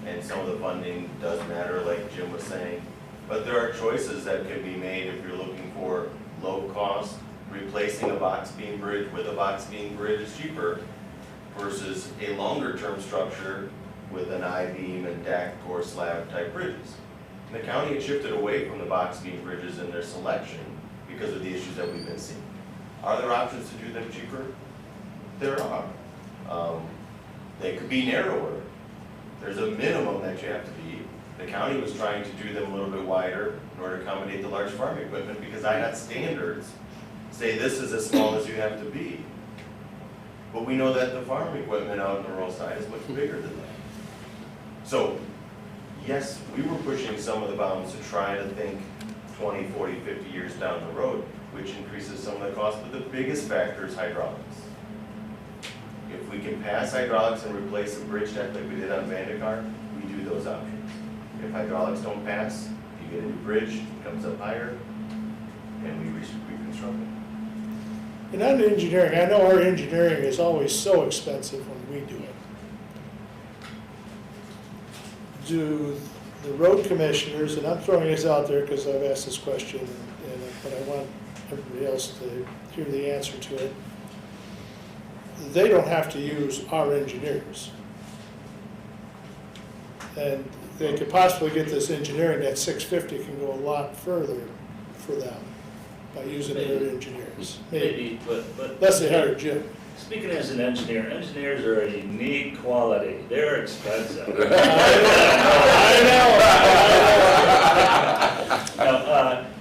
and some of the funding does matter, like Jim was saying. But there are choices that can be made if you're looking for low cost. Replacing a box beam bridge with a box beam bridge is cheaper versus a longer term structure with an I-beam and DAC core slab type bridges. And the county had shifted away from the box beam bridges in their selection because of the issues that we've been seeing. Are there options to do them cheaper? There are. They could be narrower. There's a minimum that you have to be. The county was trying to do them a little bit wider in order to accommodate the large farm equipment, because IDOT standards say this is as small as you have to be. But we know that the farm equipment out in the rural side is much bigger than that. So, yes, we were pushing some of the bounds to try to think 20, 40, 50 years down the road, which increases some of the cost, but the biggest factor is hydraulics. If we can pass hydraulics and replace a bridge deck like we did on Vandekar, we do those options. If hydraulics don't pass, you get a new bridge, it comes up higher, and we reconstruct it. And on engineering, I know our engineering is always so expensive when we do it. Do the road commissioners, and I'm throwing this out there because I've asked this question, but I want everybody else to hear the answer to it. They don't have to use our engineers. And they could possibly get this engineering, that 650 can go a lot further for them by using their engineers. Maybe, but. Unless they hire Jim. Speaking as an engineer, engineers are a unique quality. They're expensive.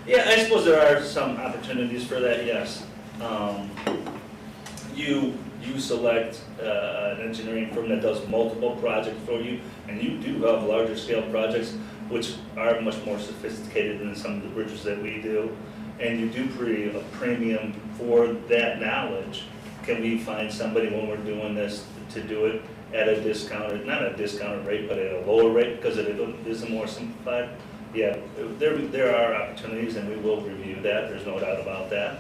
Yeah, I suppose there are some opportunities for that, yes. You select an engineering firm that does multiple projects for you, and you do have larger scale projects, which are much more sophisticated than some of the bridges that we do, and you do pay a premium for that knowledge. Can we find somebody when we're doing this to do it at a discounted, not a discounted rate, but at a lower rate because it is a more simplified? Yeah, there are opportunities and we will review that, there's no doubt about that.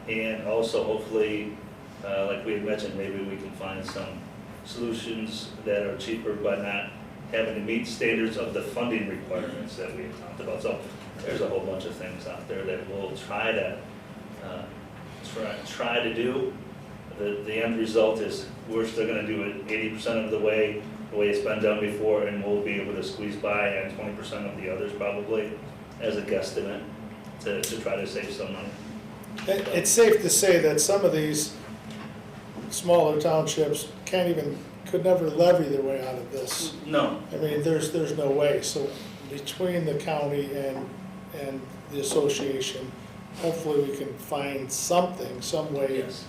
And also hopefully, like we had mentioned, maybe we can find some solutions that are cheaper but not having to meet standards of the funding requirements that we talked about. So there's a whole bunch of things out there that we'll try to try to do. The end result is we're still going to do it 80% of the way it's been done before, and we'll be able to squeeze by on 20% of the others probably as a guesstimate to try to save some money. It's safe to say that some of these smaller townships could never levy their way out of this. No. I mean, there's no way. So between the county and the association, hopefully we can find something, some way. Yes.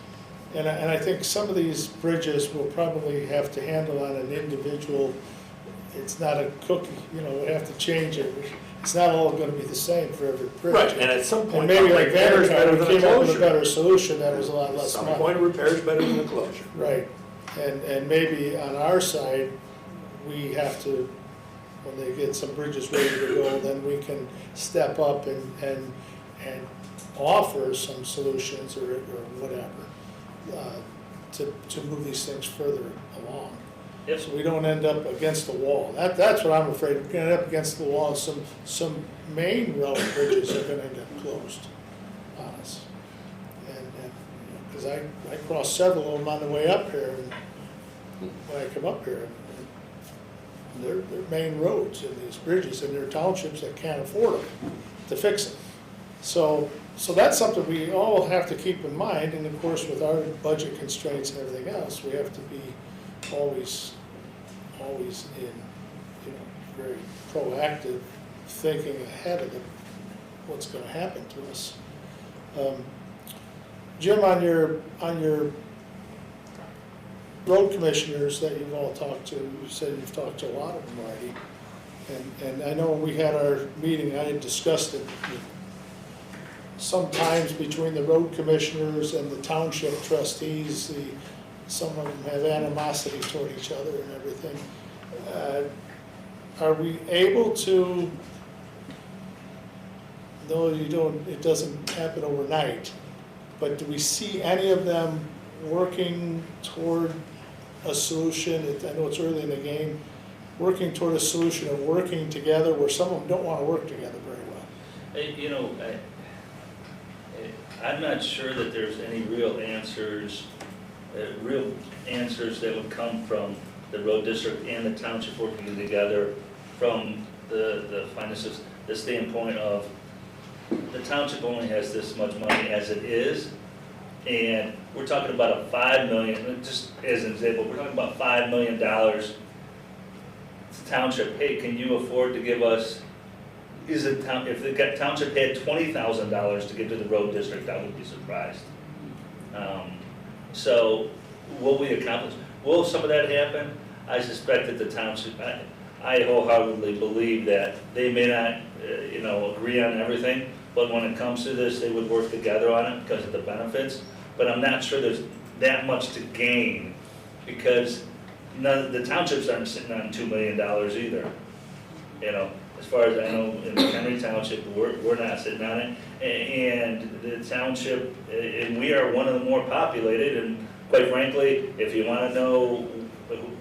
And I think some of these bridges will probably have to handle on an individual, it's not a cookie, we have to change it. It's not all gonna be the same for every bridge. Right, and at some And point, maybe like repair is better Vanderbilt, than we a came up with a closure. better solution that was a lot At less some money. point, a repair is better than a closure. Right, and maybe on our side, we have to, when they get some bridges ready to go, then we can step up and offer some solutions or whatever, to move these things further along. Yep. So we don't end up against the wall. That's what I'm afraid, we're gonna end up against the wall, and some main road bridges are gonna end up closed on us. And, because I crossed several of them on the way up here, and when I come up here, and they're main roads and these bridges, and they're townships that can't afford them to fix it. So that's something we all have to keep in mind, and of course, with our budget constraints and everything else, we have to be always in, very proactive thinking ahead of what's gonna happen to us. Jim, on your road commissioners that you've all talked to, you said you've talked to a lot of them already. And I know when we had our meeting, I had discussed it. Sometimes between the road commissioners and the township trustees, some of them have animosity toward each other and everything. Are we able to, though it doesn't happen overnight, but do we see any of them working toward a solution? I know it's early in the game, working toward a solution of working together, where some of them don't want to work together very well. I'm not sure that there's any real answers that would come from the road district and the township working together from the finances, the standpoint of the township only has this much money as it is, and we're talking about a $5 million, just as an example, we're talking about $5 million. The township, hey, can you afford to give us is a town, if the township had $20,000 to give to the road district, I would be surprised. So will we accomplish, will some of that happen? I suspect that the township, I wholeheartedly believe that they may not, agree on everything, but when it comes to this, they would work together on it because of the benefits. But I'm not sure there's that much to gain, because the townships aren't sitting on $2 million either. As far as I know, in Henry Township, we're not sitting on it. And the township, and we are one of the more populated, and quite frankly, if you wanna know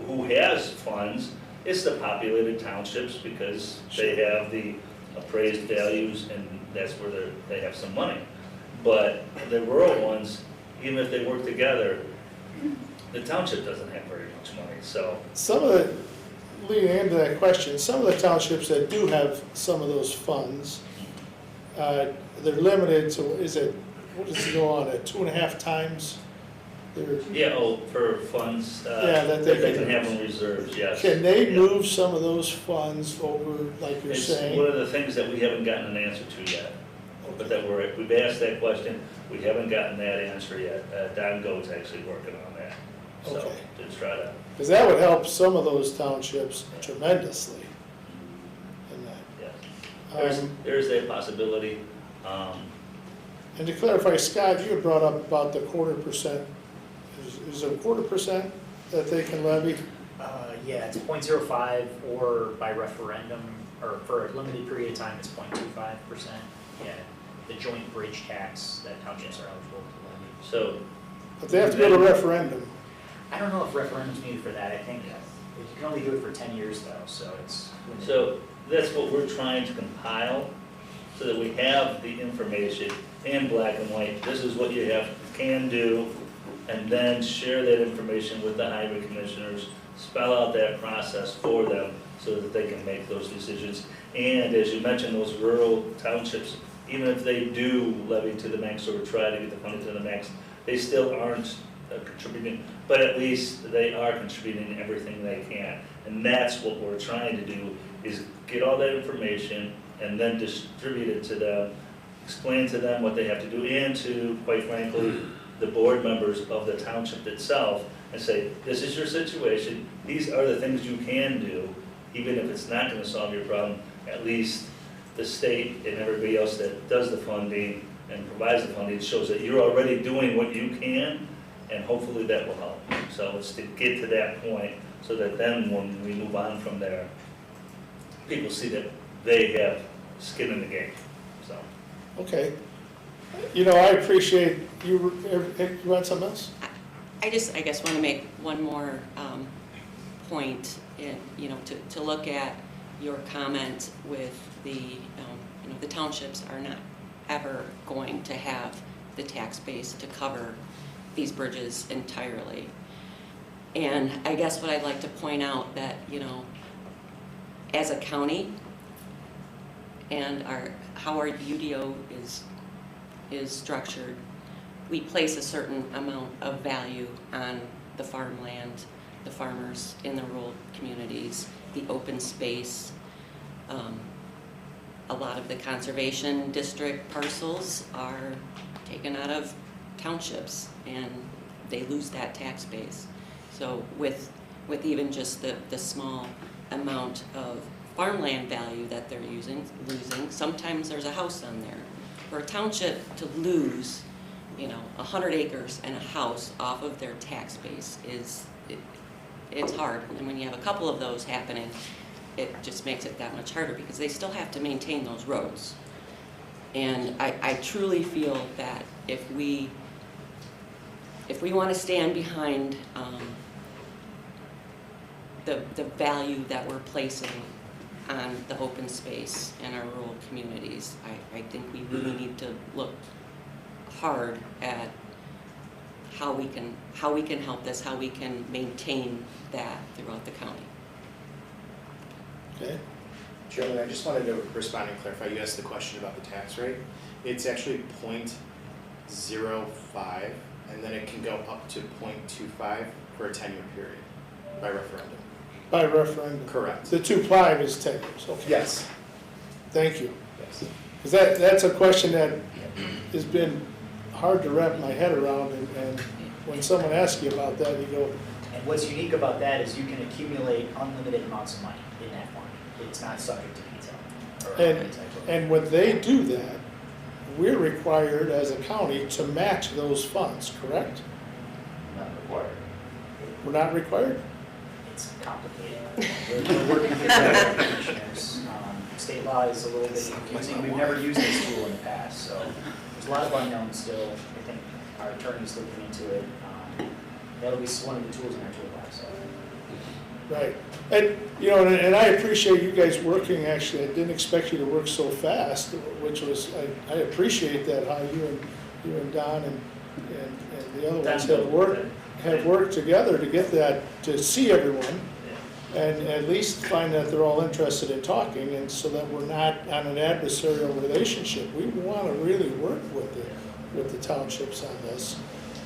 who has funds, it's the populated townships, because they have the appraised values, and that's where they have some money. But the rural ones, even if they work together, the township doesn't have very much money, so. Some of the, leading into that question, some of the townships that do have some of those funds, they're limited to, what does it go on, at 2.5 times? Yeah, for funds, Yeah, that they can have in reserves, yes. Can they Yeah. move some of those funds over, like you're It's saying? one of the things that we haven't gotten an answer to yet, but that we've asked that question, we haven't gotten that answer yet. Don Goat's actually working on that, so, Okay. to try to, Because that would help some of those townships tremendously. in that. yeah. There's that possibility. And to clarify, Scott, you had brought up about the 1/4%. Is it 1/4% that they can levy? Yeah, it's 0.05, or by referendum, or for a limited period of time, it's 0.25%. Yeah, the joint bridge tax that townships are eligible to levy. So, But they have to go to referendum. I don't know if referendum's needed for that. I think you can only do it for 10 years though, so it's. so that's what we're trying to compile, so that we have the information in black and white. This is what you can do, and then share that information with the highway commissioners, spell out that process for them so that they can make those decisions. And as you mentioned, those rural townships, even if they do levy to the max or try to get the funding to the max, they still aren't contributing, but at least they are contributing everything they can. And that's what we're trying to do, is get all that information and then distribute it to them, explain to them what they have to do, and to, quite frankly, the board members of the township itself, and say, this is your situation, these are the things you can do, even if it's not gonna solve your problem. At least the state and everybody else that does the funding and provides the funding shows that you're already doing what you can, and hopefully that will help. So it's to get to that point, so that then when we move on from there, people see that they have skin in the game, so. Okay. I appreciate you want something else? I guess want to make one more point, to look at your comment with the townships are not ever going to have the tax base to cover these bridges entirely. And I guess what I'd like to point out that, as a county, and how our UDO is structured, we place a certain amount of value on the farmland, the farmers in the rural communities, the open space. A lot of the conservation district parcels are taken out of townships, and they lose that tax base. So with even just the small amount of farmland value that they're losing, sometimes there's a house on there. For a township to lose, 100 acres and a house off of their tax base it's hard. And when you have a couple of those happening, it just makes it that much harder, because they still have to maintain those roads. And I truly feel that if we want to stand behind the value that we're placing on the open space in our rural communities, I think we really need to look hard at how we can help this, how we can maintain that throughout the county. Okay. Chairman, I just wanted to respond and clarify, you asked the question about the tax rate. It's actually 0.05, and then it can go up to 0.25 for a 10-year period by referendum. By referendum? Correct. The 2.5 is 10 years, okay. Yes. Thank you. Yes. Because that's a question that has been hard to wrap my head around, and when someone asks you about that, you go, And what's unique about that is you can accumulate unlimited amounts of money in that fund. It's not subject to veto or any type of. and when they do that, we're required as a county to match those funds, correct? Not required. We're not required? It's complicated. We're working with the commissioners. State law is a little bit confusing. We've never used this tool in the past, so there's a lot of unknowns still. I think our attorney's looking into it. That'll be one of the tools in our toolbox, so. Right. And, you know, and I appreciate you guys working, actually, I didn't expect you to work so fast, which was, I appreciate that, how you and Don and the other ones have worked together to get that, to see everyone, and at least find that they're all interested in talking, and so that we're not on an adversarial relationship. We want to really work with the townships on this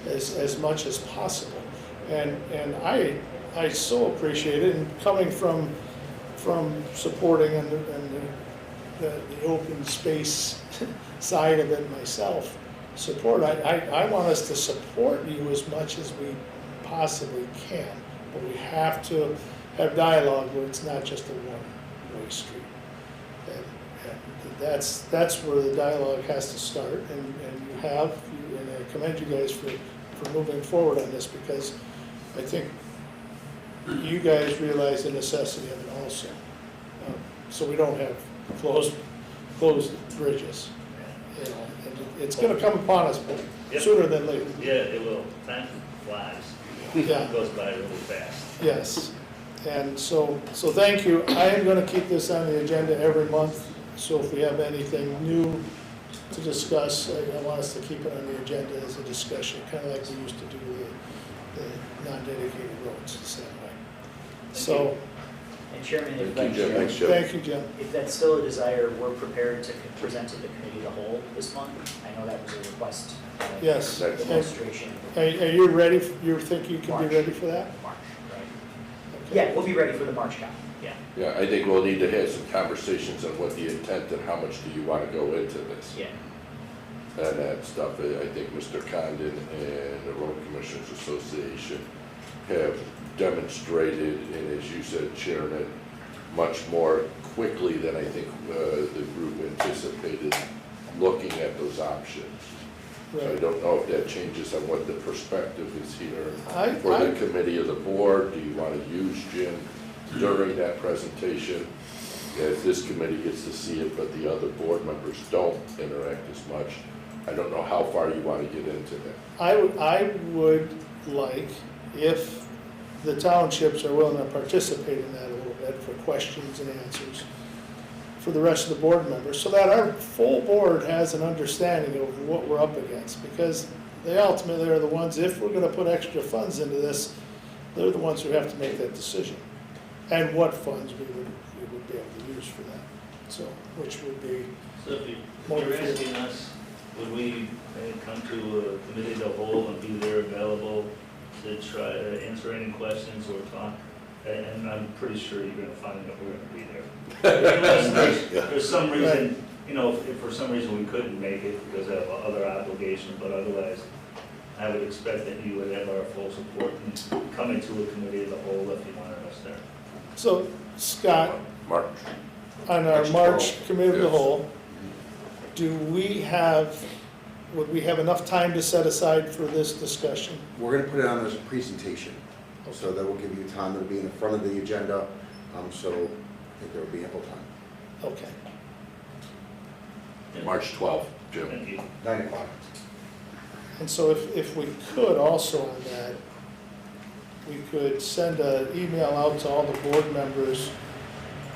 as much as possible. And I so appreciate it, and coming from supporting and the open space side of it myself, I want us to support you as much as we possibly can, but we have to have dialogue where it's not just a one-way street. And that's where the dialogue has to start, and you have, and I commend you guys for moving forward on this, because I think you guys realize the necessity of it also. So we don't have closed bridges, you know, and it's gonna come upon us sooner than later. Yeah, it will. Time flies. Yeah. It goes by really fast. Yes, and so thank you. I am gonna keep this on the agenda every month, so if we have anything new to discuss, I want us to keep it on the agenda as a discussion, kind of like we used to do the non-dedicated roads, the same way. So, And Chairman, Thank you, Jim. Thanks, Jim. thank you, Jim. if that's still a desire, we're prepared to present to the committee the whole this month. I know that was a request. Yes. The Administration. Are you ready, you think you can March. be ready for that? March, right? Okay. Yeah, we'll be ready for the March count, yeah. Yeah, I think we'll need to have some conversations on what the intent and how much do you want to go into this. Yeah. And that stuff, I think Mr. Condon and the Road Commissioners Association have demonstrated, and as you said, Chairman, much more quickly than I think the group anticipated, looking at those options. So I Right. don't know if that changes on what the perspective is here I- for the committee of the board. Do you want to use Jim during that presentation? As this committee gets to see it, but the other board members don't interact as much. I don't know how far you want to get into that. I would like, if the townships are willing to participate in that a little bit for questions and answers for the rest of the board members, so that our full board has an understanding of what we're up against, because they ultimately are the ones, if we're gonna put extra funds into this, they're the ones who have to make that decision. And what funds we would be able to use for that, so, which would be, So if you're asking us, would we come to a committee of the whole and be there available to try to answer any questions or talk? And I'm pretty sure you're gonna find that we're gonna be there. Unless there's some reason, you know, if for some reason we couldn't make it because of other obligations, but otherwise, I would expect that you would have our full support in coming to a committee of the whole if you wanted us there. so, Scott, March. on our March March 12th, committee of the yes. whole, would we have enough time to set aside for this discussion? We're gonna put it on as a presentation, so that will give you time, it'll be in the front of the agenda, so I think there will be ample time. Okay, March 12th, Jim. Thank you. 9 o'clock. and so if we could also on that, we could send an email out to all the board members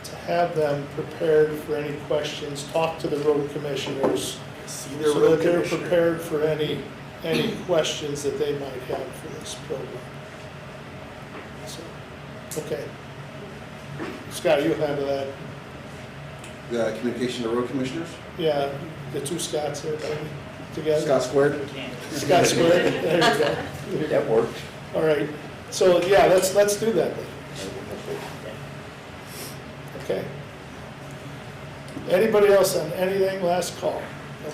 to have them prepared for any questions, talk to the road commissioners, See their so road that they're commissioner. prepared for any questions that they might have for this program. So, okay. Scott, you handle that. The communication to road commissioners, Yeah, the two Scotts there, maybe, together. Scott Squared. Scott Square, there you go. There you go. That worked. All right, so, yeah, let's do that then. Okay. Anybody else on anything? Last call.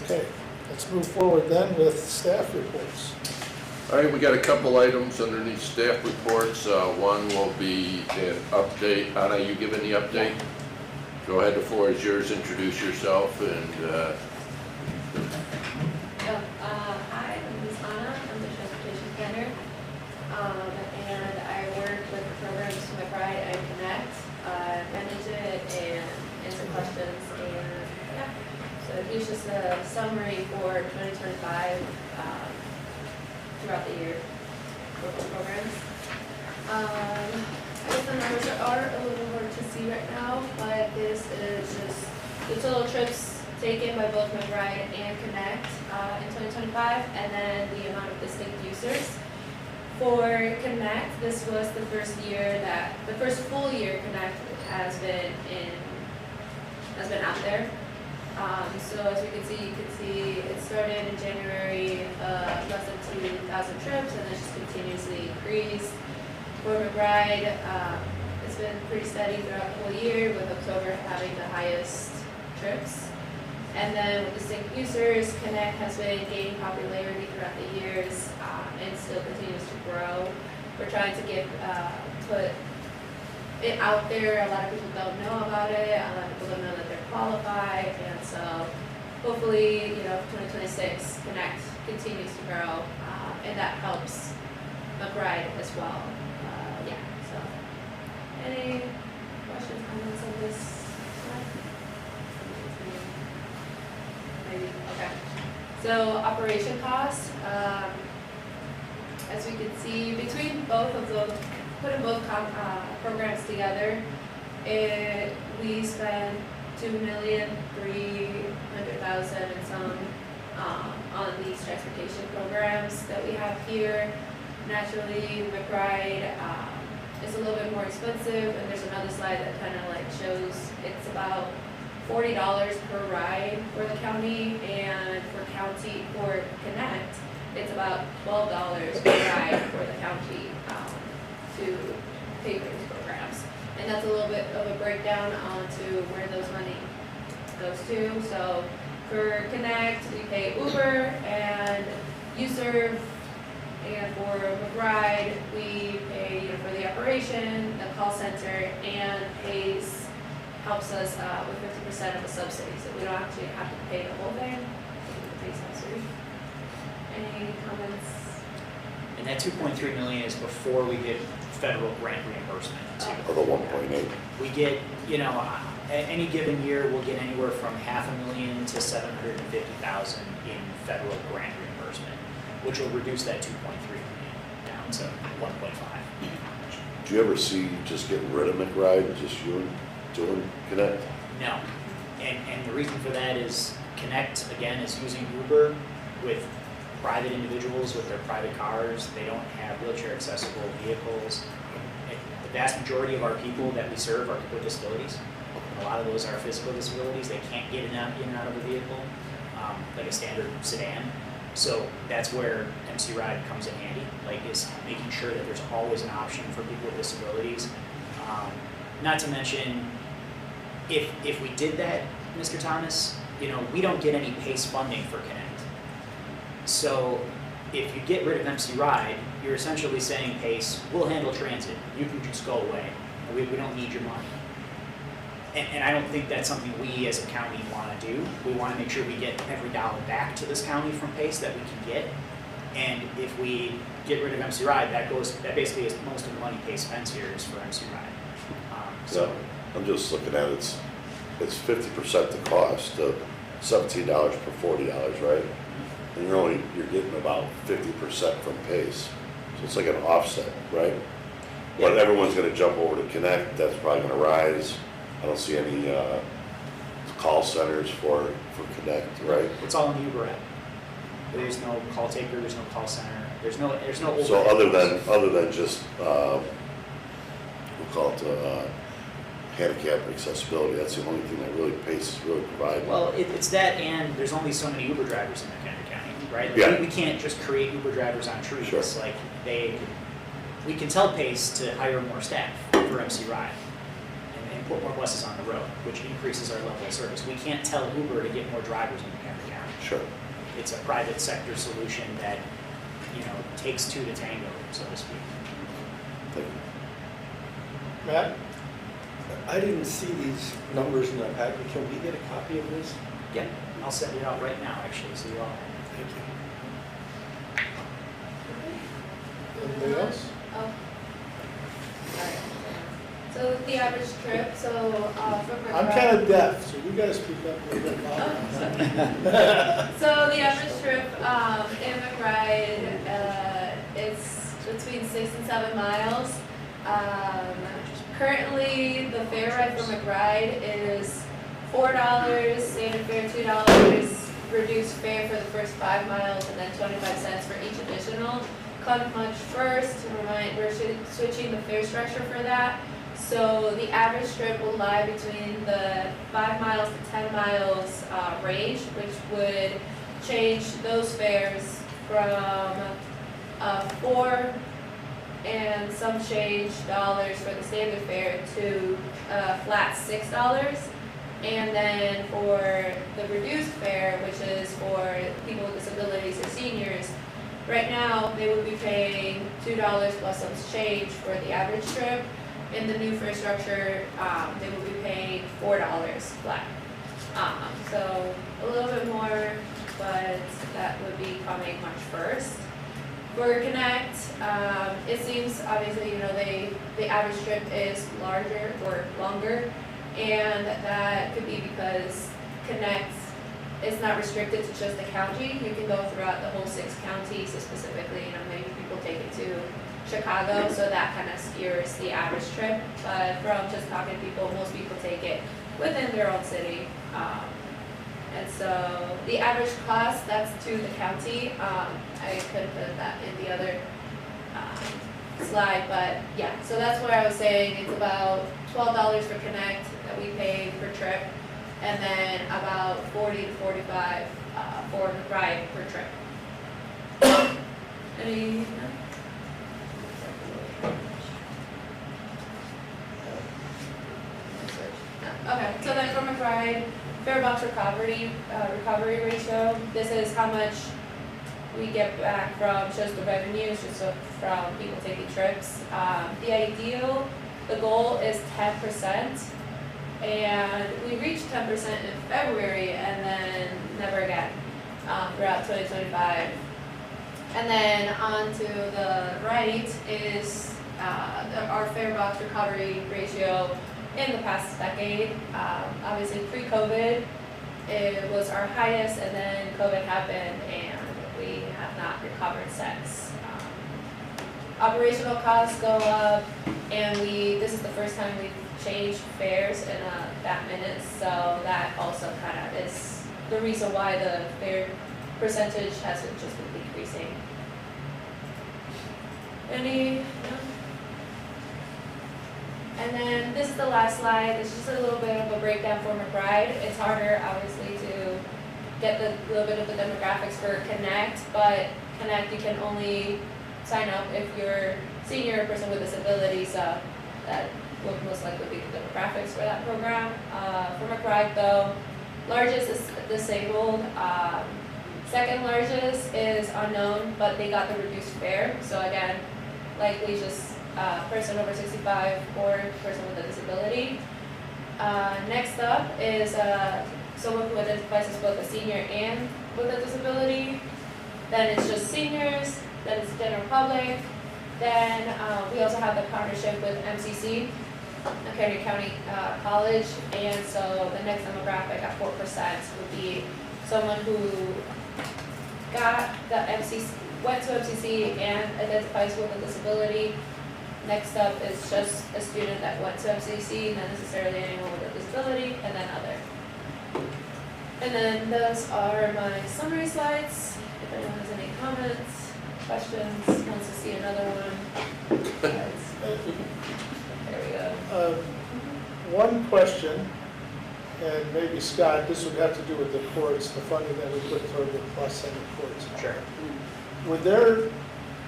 Okay, let's move forward then with staff reports. All right, we got a couple items underneath staff reports. One will be an update. Anna, you giving the update? Go ahead, the floor is yours. Introduce yourself and, Hi, I'm Ms. Anna, I'm the transportation planner, and I work with the programs McBride and Connect, manage it and answer questions, and yeah. So here's just a summary for 2025 throughout the year for both programs. I guess the numbers are a little hard to see right now, but this is just the total trips taken by both McBride and Connect in 2025, and then the amount of distinct users. For Connect, this was the first full year Connect has been out there. So as you can see it started in January, less than 2,000 trips, and then just continuously increased. For McBride, it's been pretty steady throughout the whole year, with October having the highest trips. And then with distinct users, Connect has been gaining popularity throughout the years and still continues to grow. We're trying to put it out there. A lot of people don't know about it. A lot of people don't know that they're qualified. And so hopefully, 2026, Connect continues to grow, and that helps McBride as well. So any questions, comments on this slide? Maybe, okay. So operation costs, as we can see, between both of those, putting both programs together, we spend $2,300,000 and some on these transportation programs that we have here. Naturally, McBride is a little bit more expensive, and there's another slide that kind of like shows it's about $40 per ride for the county, and for Connect, it's about $12 per ride for the county to pay for these programs. And that's a little bit of a breakdown onto where those money goes to. So for Connect, we pay Uber and UServe, and for McBride, we pay for the operation, the call center, and PACE helps us with 50% of the subsidy, so we don't actually have to pay the whole thing. The PACE subsidy. Any comments? And that 2.3 million is before we get federal grant reimbursement too. Or the 1.8. We get, at any given year, we'll get anywhere from $500,000 to $750,000 in federal grant reimbursement, which will reduce that 2.3 million down to 1.5. Do you ever see just getting rid of McBride and just you doing Connect? No, and the reason for that is Connect, again, is using Uber with private individuals with their private cars. They don't have wheelchair accessible vehicles. The vast majority of our people that we serve are people with disabilities. A lot of those are physical disabilities. They can't get in and out of a vehicle, like a standard sedan. So that's where MC Ride comes in handy, is making sure that there's always an option for people with disabilities. Not to mention, if we did that, Mr. Thomas, we don't get any PACE funding for Connect. So if you get rid of MC Ride, you're essentially saying, PACE, we'll handle transit. You can just go away. We don't need your money. And I don't think that's something we as a county want to do. We want to make sure we get every dollar back to this county from PACE that we can get. And if we get rid of MC Ride, that basically is most of the money PACE spends here is for MC Ride. So I'm just looking at it's 50% the cost of $17 for $40, right? And you're getting about 50% from PACE. So it's like an offset, right? But everyone's going to jump over to Connect. That's probably going to rise. I don't see any call centers for Connect, right? It's all in the Uber app. There's no call taker. There's no call center. There's no Uber. So other than just we'll call it handicap accessibility, that's the only thing that really PACE is really providing. Well, it's that, and there's only so many Uber drivers in McHenry County, right? Yeah. We can't just create Uber drivers on trees. Sure. We can tell PACE to hire more staff for MC Ride. And put more buses on the road, which increases our level of service. We can't tell Uber to get more drivers in McHenry County. Sure. It's a private sector solution that, takes two to tango, so to speak. Thank you. Matt? I didn't see these numbers in the packet. Can we get a copy of this? Yeah, I'll send it out right now, actually, so you all. Thank you. Anybody else? Oh. Alright. So the average trip, so, from McBride. I'm kind of deaf, so you guys speak up a little bit louder. So the average trip, in McBride, it's between 6 and 7 miles. Currently, the fare ride for McBride is $4, standard fare $2, reduced fare for the first 5 miles, and then 25 cents for each additional. Come Much first, to remind, we're switching the fare structure for that. So the average trip will lie between the 5 miles to 10 miles range, which would change those fares from 4 and some change dollars for the standard fare to flat $6. And then for the reduced fare, which is for people with disabilities and seniors, right now they would be paying $2 plus some change for the average trip. In the new fare structure, they will be paying $4 flat. So a little bit more, but that would be coming March 1st. For Connect, it seems obviously, the average trip is larger or longer, and that could be because Connect is not restricted to just the county. You can go throughout the whole 6 counties, so specifically, maybe people take it to Chicago, so that kind of skews the average trip. But from just talking to people, most people take it within their own city. And so the average cost, that's to the county. I could put that in the other slide, but yeah, so that's what I was saying. It's about $12 for Connect that we pay per trip, and then about $40 to $45 for McBride per trip. Any? Okay, so then for McBride, fare box recovery ratio, this is how much we get back from just the revenues, just from people taking trips. The goal is 10%, and we reached 10% in February and then never again throughout 2025. And then on to the right is our fare box recovery ratio in the past decade. Obviously pre-COVID, it was our highest, and then COVID happened and we have not recovered since. Operational costs go up, and this is the first time we've changed fares in that minute, so that also kind of is the reason why the fare percentage hasn't just been decreasing. No? And then this is the last slide. It's just a little bit of a breakdown for McBride. It's harder, obviously, to get the little bit of the demographics for Connect, but Connect you can only sign up if you're senior or person with disability, so that would most likely be the demographics for that program. For McBride, though, largest is disabled. Second largest is unknown, but they got the reduced fare. So again, likely just person over 65 or person with a disability. Next up is someone who identifies as both a senior and with a disability. Then it's just seniors, then it's general public. Then we also have the partnership with MCC, McHenry County College, and so the next demographic at 4% would be someone who went to MCC and identifies with a disability. Next up is just a student that went to MCC, not necessarily anyone with a disability, and then other. And then those are my summary slides. If anyone has any comments, questions, wants to see another one. There we go. One question, and maybe Scott, this would have to do with the courts, the funding that we put toward the plus center courts. Sure. Would there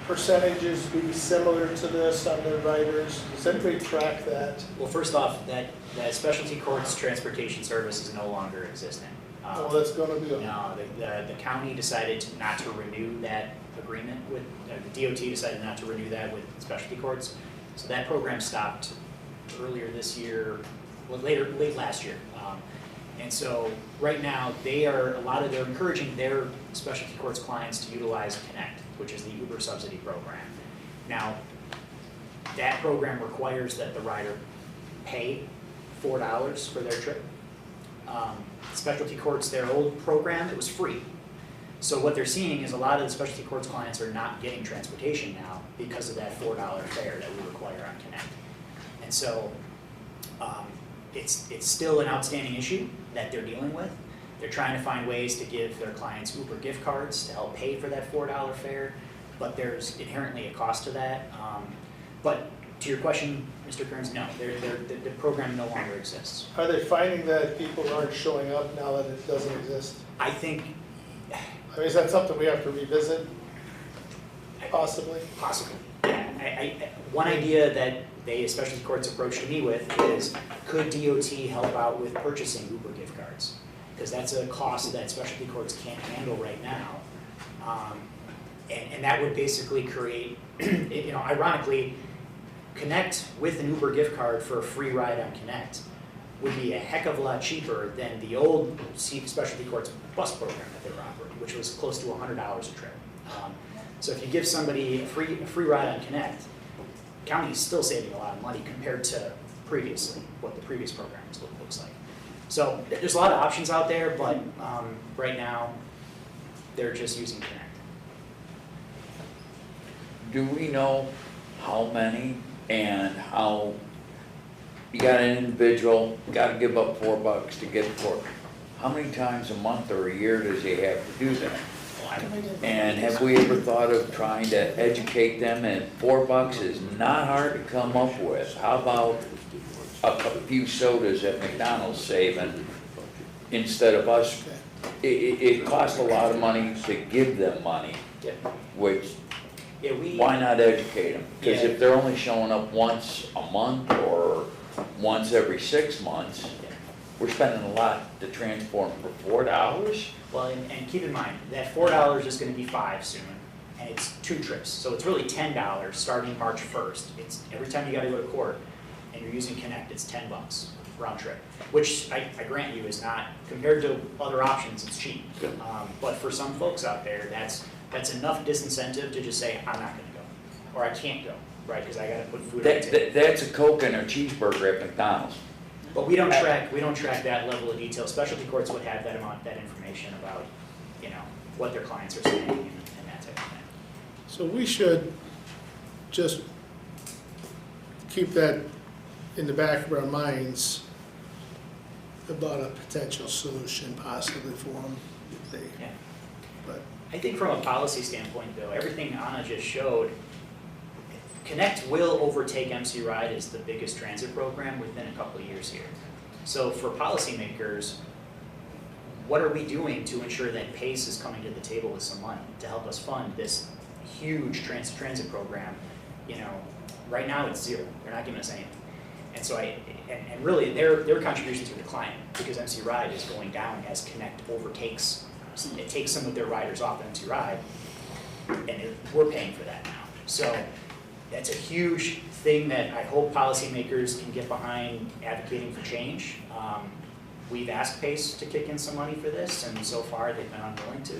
percentages be similar to this on the riders? Does anybody track that? Well, first off, that specialty courts transportation service is no longer existent. Oh, that's gonna be, No, the county decided not to renew that agreement with, the DOT decided not to renew that with specialty courts. So that program stopped earlier this year, well, late last year. And so right now, they're encouraging their specialty courts clients to utilize Connect, which is the Uber subsidy program. Now, that program requires that the rider pay $4 for their trip. Specialty courts, their old program, it was free. So what they're seeing is a lot of the specialty courts clients are not getting transportation now because of that $4 fare that we require on Connect. And so it's still an outstanding issue that they're dealing with. They're trying to find ways to give their clients Uber gift cards to help pay for that $4 fare, but there's inherently a cost to that. But to your question, Mr. Kearns, no, the program no longer exists. are they finding that people aren't showing up now that it doesn't exist? I think I mean, is that something we have to revisit, possibly? possibly. One idea that they, especially courts, approached me with is, could DOT help out with purchasing Uber gift cards? Because that's a cost that specialty courts can't handle right now. And that would basically create, ironically, Connect with an Uber gift card for a free ride on Connect would be a heck of a lot cheaper than the old specialty courts bus program that they were operating, which was close to $100 a trip. So if you give somebody a free ride on Connect, the county is still saving a lot of money compared to previously, what the previous program looks like. So there's a lot of options out there, but right now, they're just using Connect. Do we know how many and how, you got an individual, gotta give up $4 to get the court. How many times a month or a year does he have to do that? And have we ever thought of trying to educate them? And $4 is not hard to come up with. How about a few sodas at McDonald's saving instead of us? It costs a lot of money to give them money, Yeah. which, Yeah, why not educate them? Because Yeah. if they're only showing up once a month or once every 6 months, we're spending a lot to transport them for $4. Well, and keep in mind, that $4 is gonna be $5 soon, and it's 2 trips, so it's really $10 starting March 1st. It's, every time you gotta go to court and you're using Connect, it's $10 round trip, which I grant you is not, compared to other options, it's cheap. But for some folks out there, that's enough disincentive to just say, I'm not gonna go, or I can't go, right, because I gotta put food on the table. That's a Coke and a cheeseburger at McDonald's. But we don't track that level of detail. Specialty courts would have that information about, what their clients are spending and that type of thing. So we should just keep that in the back of our minds about a potential solution possibly for them. Yeah. But I think from a policy standpoint, though, everything Anna just showed, Connect will overtake MC Ride as the biggest transit program within a couple of years here. So for policymakers, what are we doing to ensure that PACE is coming to the table with some money to help us fund this huge transit program? Right now it's zero. They're not giving us anything. And so and really their contribution to the client, because MC Ride is going down as Connect overtakes, it takes some of their riders off MC Ride, and we're paying for that now. So that's a huge thing that I hope policymakers can get behind advocating for change. We've asked PACE to kick in some money for this, and so far they've been unwilling to.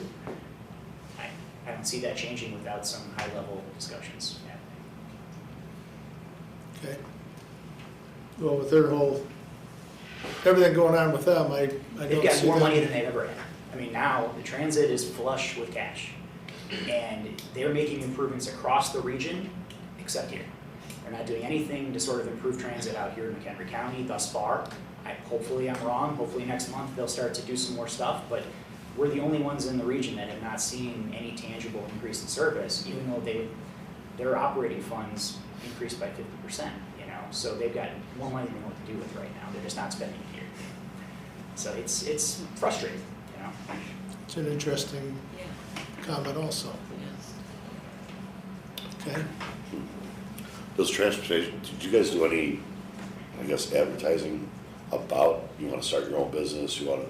I don't see that changing without some high-level discussions. Yeah. okay. Well, with their everything going on with them, I don't see They've got more them- money than they've ever had. I mean, now the transit is flush with cash, and they're making improvements across the region, except here. They're not doing anything to sort of improve transit out here in McHenry County thus far. Hopefully I'm wrong, hopefully next month they'll start to do some more stuff, but we're the only ones in the region that have not seen any tangible increase in service, even though their operating funds increased by 50%, so they've got more money than they know what to do with right now, they're just not spending it here. So it's frustrating, It's an interesting Yeah, comment also. yes. Okay. Those transportation, did you guys do any, I guess, advertising about, you wanna start your own business, you wanna,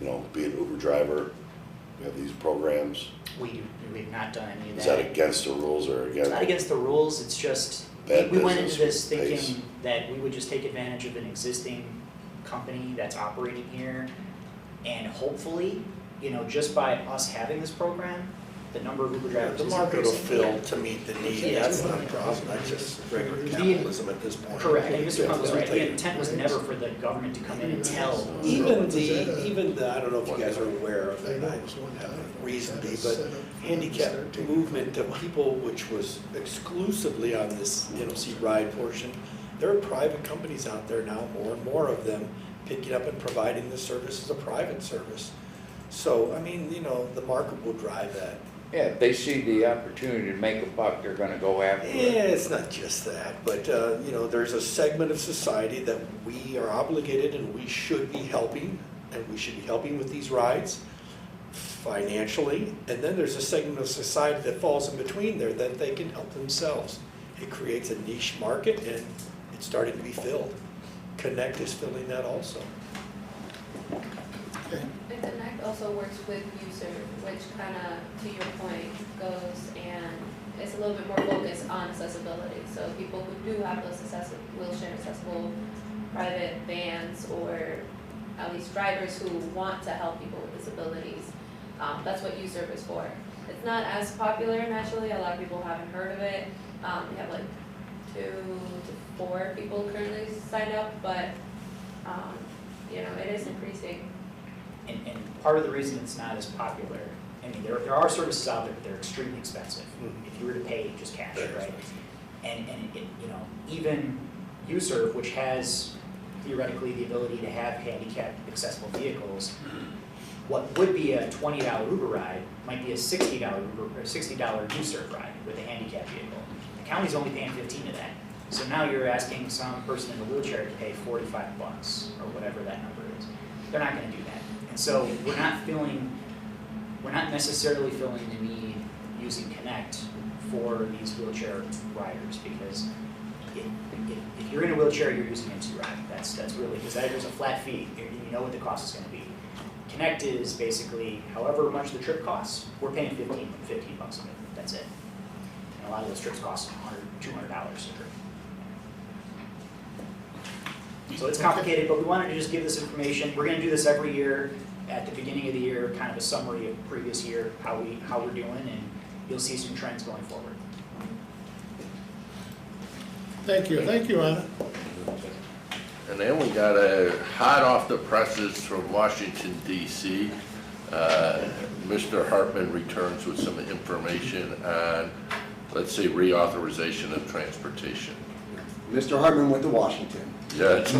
you know, be an Uber driver? We have these programs. We've not done any of Is that. that against the rules or It's against? not against the rules, it's just, Bad we went business into this with pace. thinking that we would just take advantage of an existing company that's operating here. And hopefully, you know, just by us having this program, the number of Uber drivers The is market will increasing. fill to meet the need, that's not a problem, that's just regular capitalism at this point. Correct, and Mr. Pump was right, the intent was never for the government to come in and tell. Even the, I don't know if you guys are aware of it, I reason be, but handicap movement of people, which was exclusively on this NOC ride portion, there are private companies out there now, more and more of them, picking up and providing the service as a private service. So, I mean, you know, the market will drive that. Yeah, if they see the opportunity to make a buck, they're gonna go after it. Yeah, it's not just that, but, you know, there's a segment of society that we are obligated and we should be helping, and we should be helping with these rides financially, and then there's a segment of society that falls in between there that they can help themselves. It creates a niche market and it's starting to be filled. Connect is filling that also. Okay. And Connect also works with user, which kind of, to your point, goes and it's a little bit more focused on accessibility. So people who do have those wheelchair accessible private vans, or at least drivers who want to help people with disabilities, that's what U-Serve is for. It's not as popular naturally, a lot of people haven't heard of it. We have like 2 to 4 people currently signed up, but you know, it is increasing. And part of the reason it's not as popular, I mean, there are services out there, but they're extremely expensive. If you were to pay just cash, right? And it, you know, even U-Serve, which has theoretically the ability to have handicapped accessible vehicles, what would be a $20 Uber ride might be a $60 Uber or $60 U-Serve ride with a handicapped vehicle. The county's only paying 15 of that. So now you're asking some person in a wheelchair to pay 45 bucks or whatever that number is. They're not gonna do that. And so we're not necessarily feeling the need using Connect for these wheelchair riders, because if you're in a wheelchair, you're using M2 ride. That's really, because there's a flat fee, you know what the cost is gonna be. Connect is basically however much the trip costs, we're paying 15 bucks a minute, that's it. And a lot of those trips cost $100, $200 a trip. So it's complicated, but we wanted to just give this information. We're gonna do this every year at the beginning of the year, kind of a summary of previous year, how we're doing, and you'll see some trends going forward. Thank you, Anna. And then we got a hot off the presses from Washington DC. Mr. Hartman returns with some information on, let's say, reauthorization of transportation. Mr. Hartman went to Washington. Yes.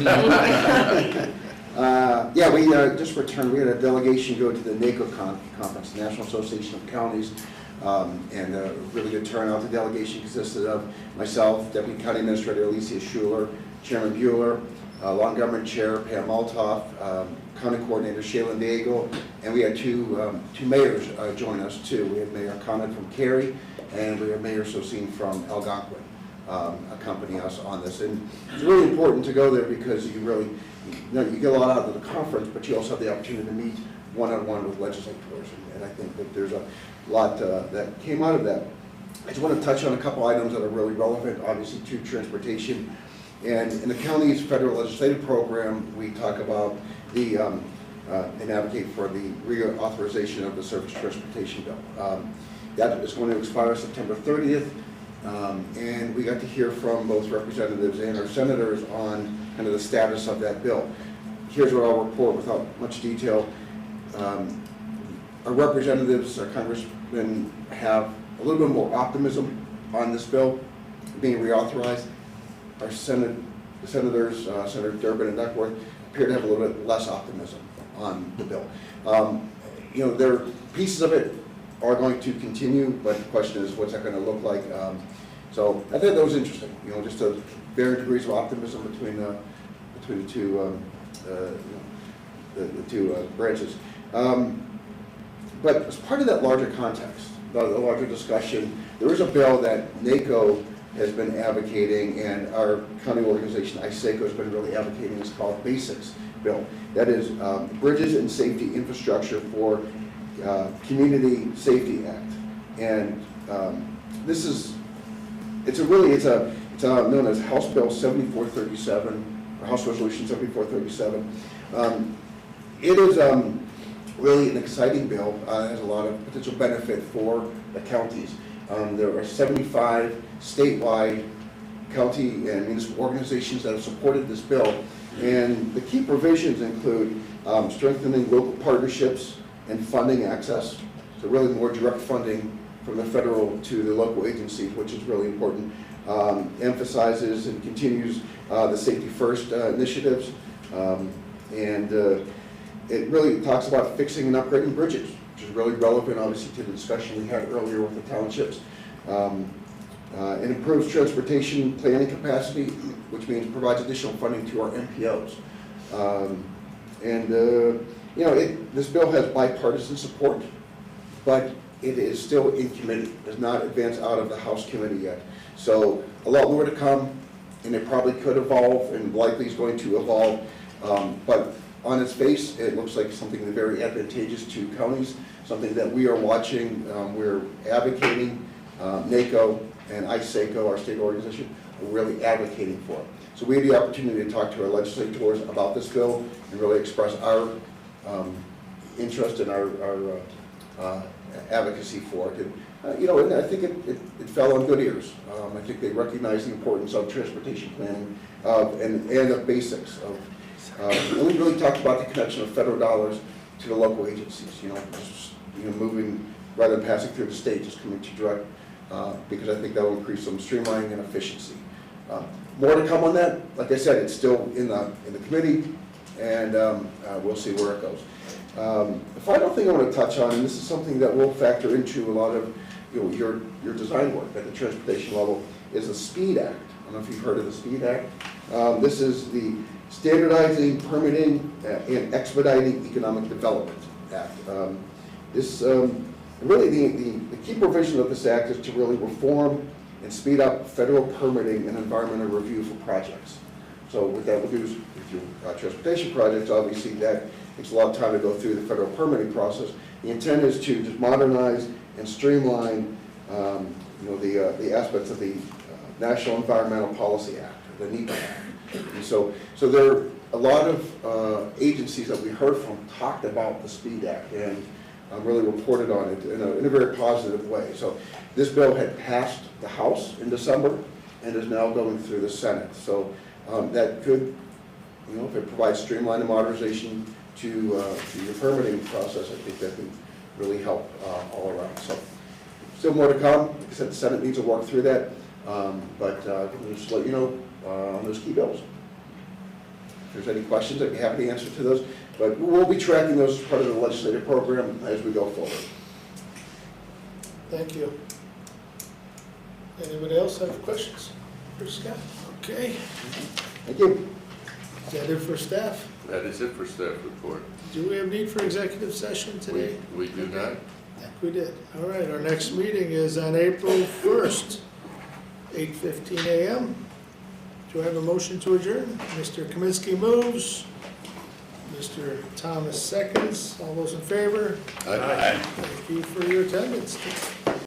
Yeah, we just returned, we had a delegation go to the NACO conference, National Association of Counties, and a really good turnout. The delegation consisted of myself, Deputy County Administrator Alicia Schuler, Chairman Bueller, Law Government Chair Pam Altoff, County Coordinator Shaylin Daigle, and we had two mayors join us too. We had Mayor Conant from Cary, and we had Mayor Sosine from Algonquin accompany us on this. And it's really important to go there because you really, you get a lot out of the conference, but you also have the opportunity to meet one-on-one with legislators, and I think that there's a lot that came out of that. I just want to touch on a couple items that are really relevant, obviously, to transportation. And in the county's federal legislative program, we talk about the, and advocate for the reauthorization of the Surface Transportation Bill. That is going to expire September 30th, and we got to hear from both representatives and our senators on kind of the status of that bill. Here's what I'll report without much detail. Our representatives, our congressmen, have a little bit more optimism on this bill being reauthorized. Our senators, Senator Durbin and Duckworth, appear to have a little bit less optimism on the bill. You know, there pieces of it are going to continue, but the question is, what's that going to look like? So I think that was interesting. You know, just a varying degrees of optimism between the two the two branches. But as part of that larger context, the larger discussion, there is a bill that NACO has been advocating, and our county organization, ISACO, has been really advocating. It's called BASICS bill. That is Bridges and Safety Infrastructure for Community Safety Act. And this is, it's known as House Bill 7437, or House Resolution 7437. It is really an exciting bill. Has a lot of potential benefit for the counties. There are 75 statewide county and municipal organizations that have supported this bill. And the key provisions include strengthening local partnerships and funding access. So really more direct funding from the federal to the local agencies, which is really important. Emphasizes and continues the Safety First initiatives. It really talks about fixing and upgrading bridges, which is really relevant, obviously, to the discussion we had earlier with the townships. It improves transportation planning capacity, which means provides additional funding to our MPOs. This bill has bipartisan support, but it is still in committee. It has not advanced out of the House committee yet. So a lot more to come, and it probably could evolve, and likely is going to evolve. But on its face, it looks like something very advantageous to counties, something that we are watching. We're advocating. NACO and ISACO, our state organization, are really advocating for it. So we had the opportunity to talk to our legislators about this bill and really express our interest and our advocacy for it. And I think it fell on good ears. I think they recognize the importance of transportation planning and the basics of. And we really talked about the connection of federal dollars to the local agencies. Moving rather than passing through the state, just coming to direct. Because I think that will increase some streamlining and efficiency. More to come on that. Like I said, it's still in the committee, and we'll see where it goes. The final thing I want to touch on, and this is something that will factor into a lot of your design work at the transportation level, is the SPEED Act. I don't know if you've heard of the SPEED Act. This is the Standardizing, Permitting, and Expediting Economic Development Act. Really, the key provision of this act is to really reform and speed up federal permitting and environmental review for projects. So what that will do is, with your transportation projects, obviously that takes a lot of time to go through the federal permitting process. The intent is to just modernize and streamline, the aspects of the National Environmental Policy Act, the NEPA Act. And so there are a lot of agencies that we heard from talked about the SPEED Act and really reported on it in a very positive way. So this bill had passed the House in December and is now going through the Senate. So that could, if it provides streamline and modernization to your permitting process, I think that could really help all around. So still more to come. Like I said, the Senate needs to work through that, but we'll just let you know on those key bills. If there's any questions, I'd be happy to answer to those. But we'll be tracking those as part of the legislative program as we go forward. Thank you. Anybody else have questions for Scott? Okay. Thank you. Is that it for staff? That is it for staff report. Do we have need for executive session today? We do not. I think we did. All right, our next meeting is on April 1st, 8:15 a.m. Do I have a motion to adjourn? Mr. Kaminsky moves. Mr. Thomas seconds. All those in favor? Aye. Thank you for your attendance.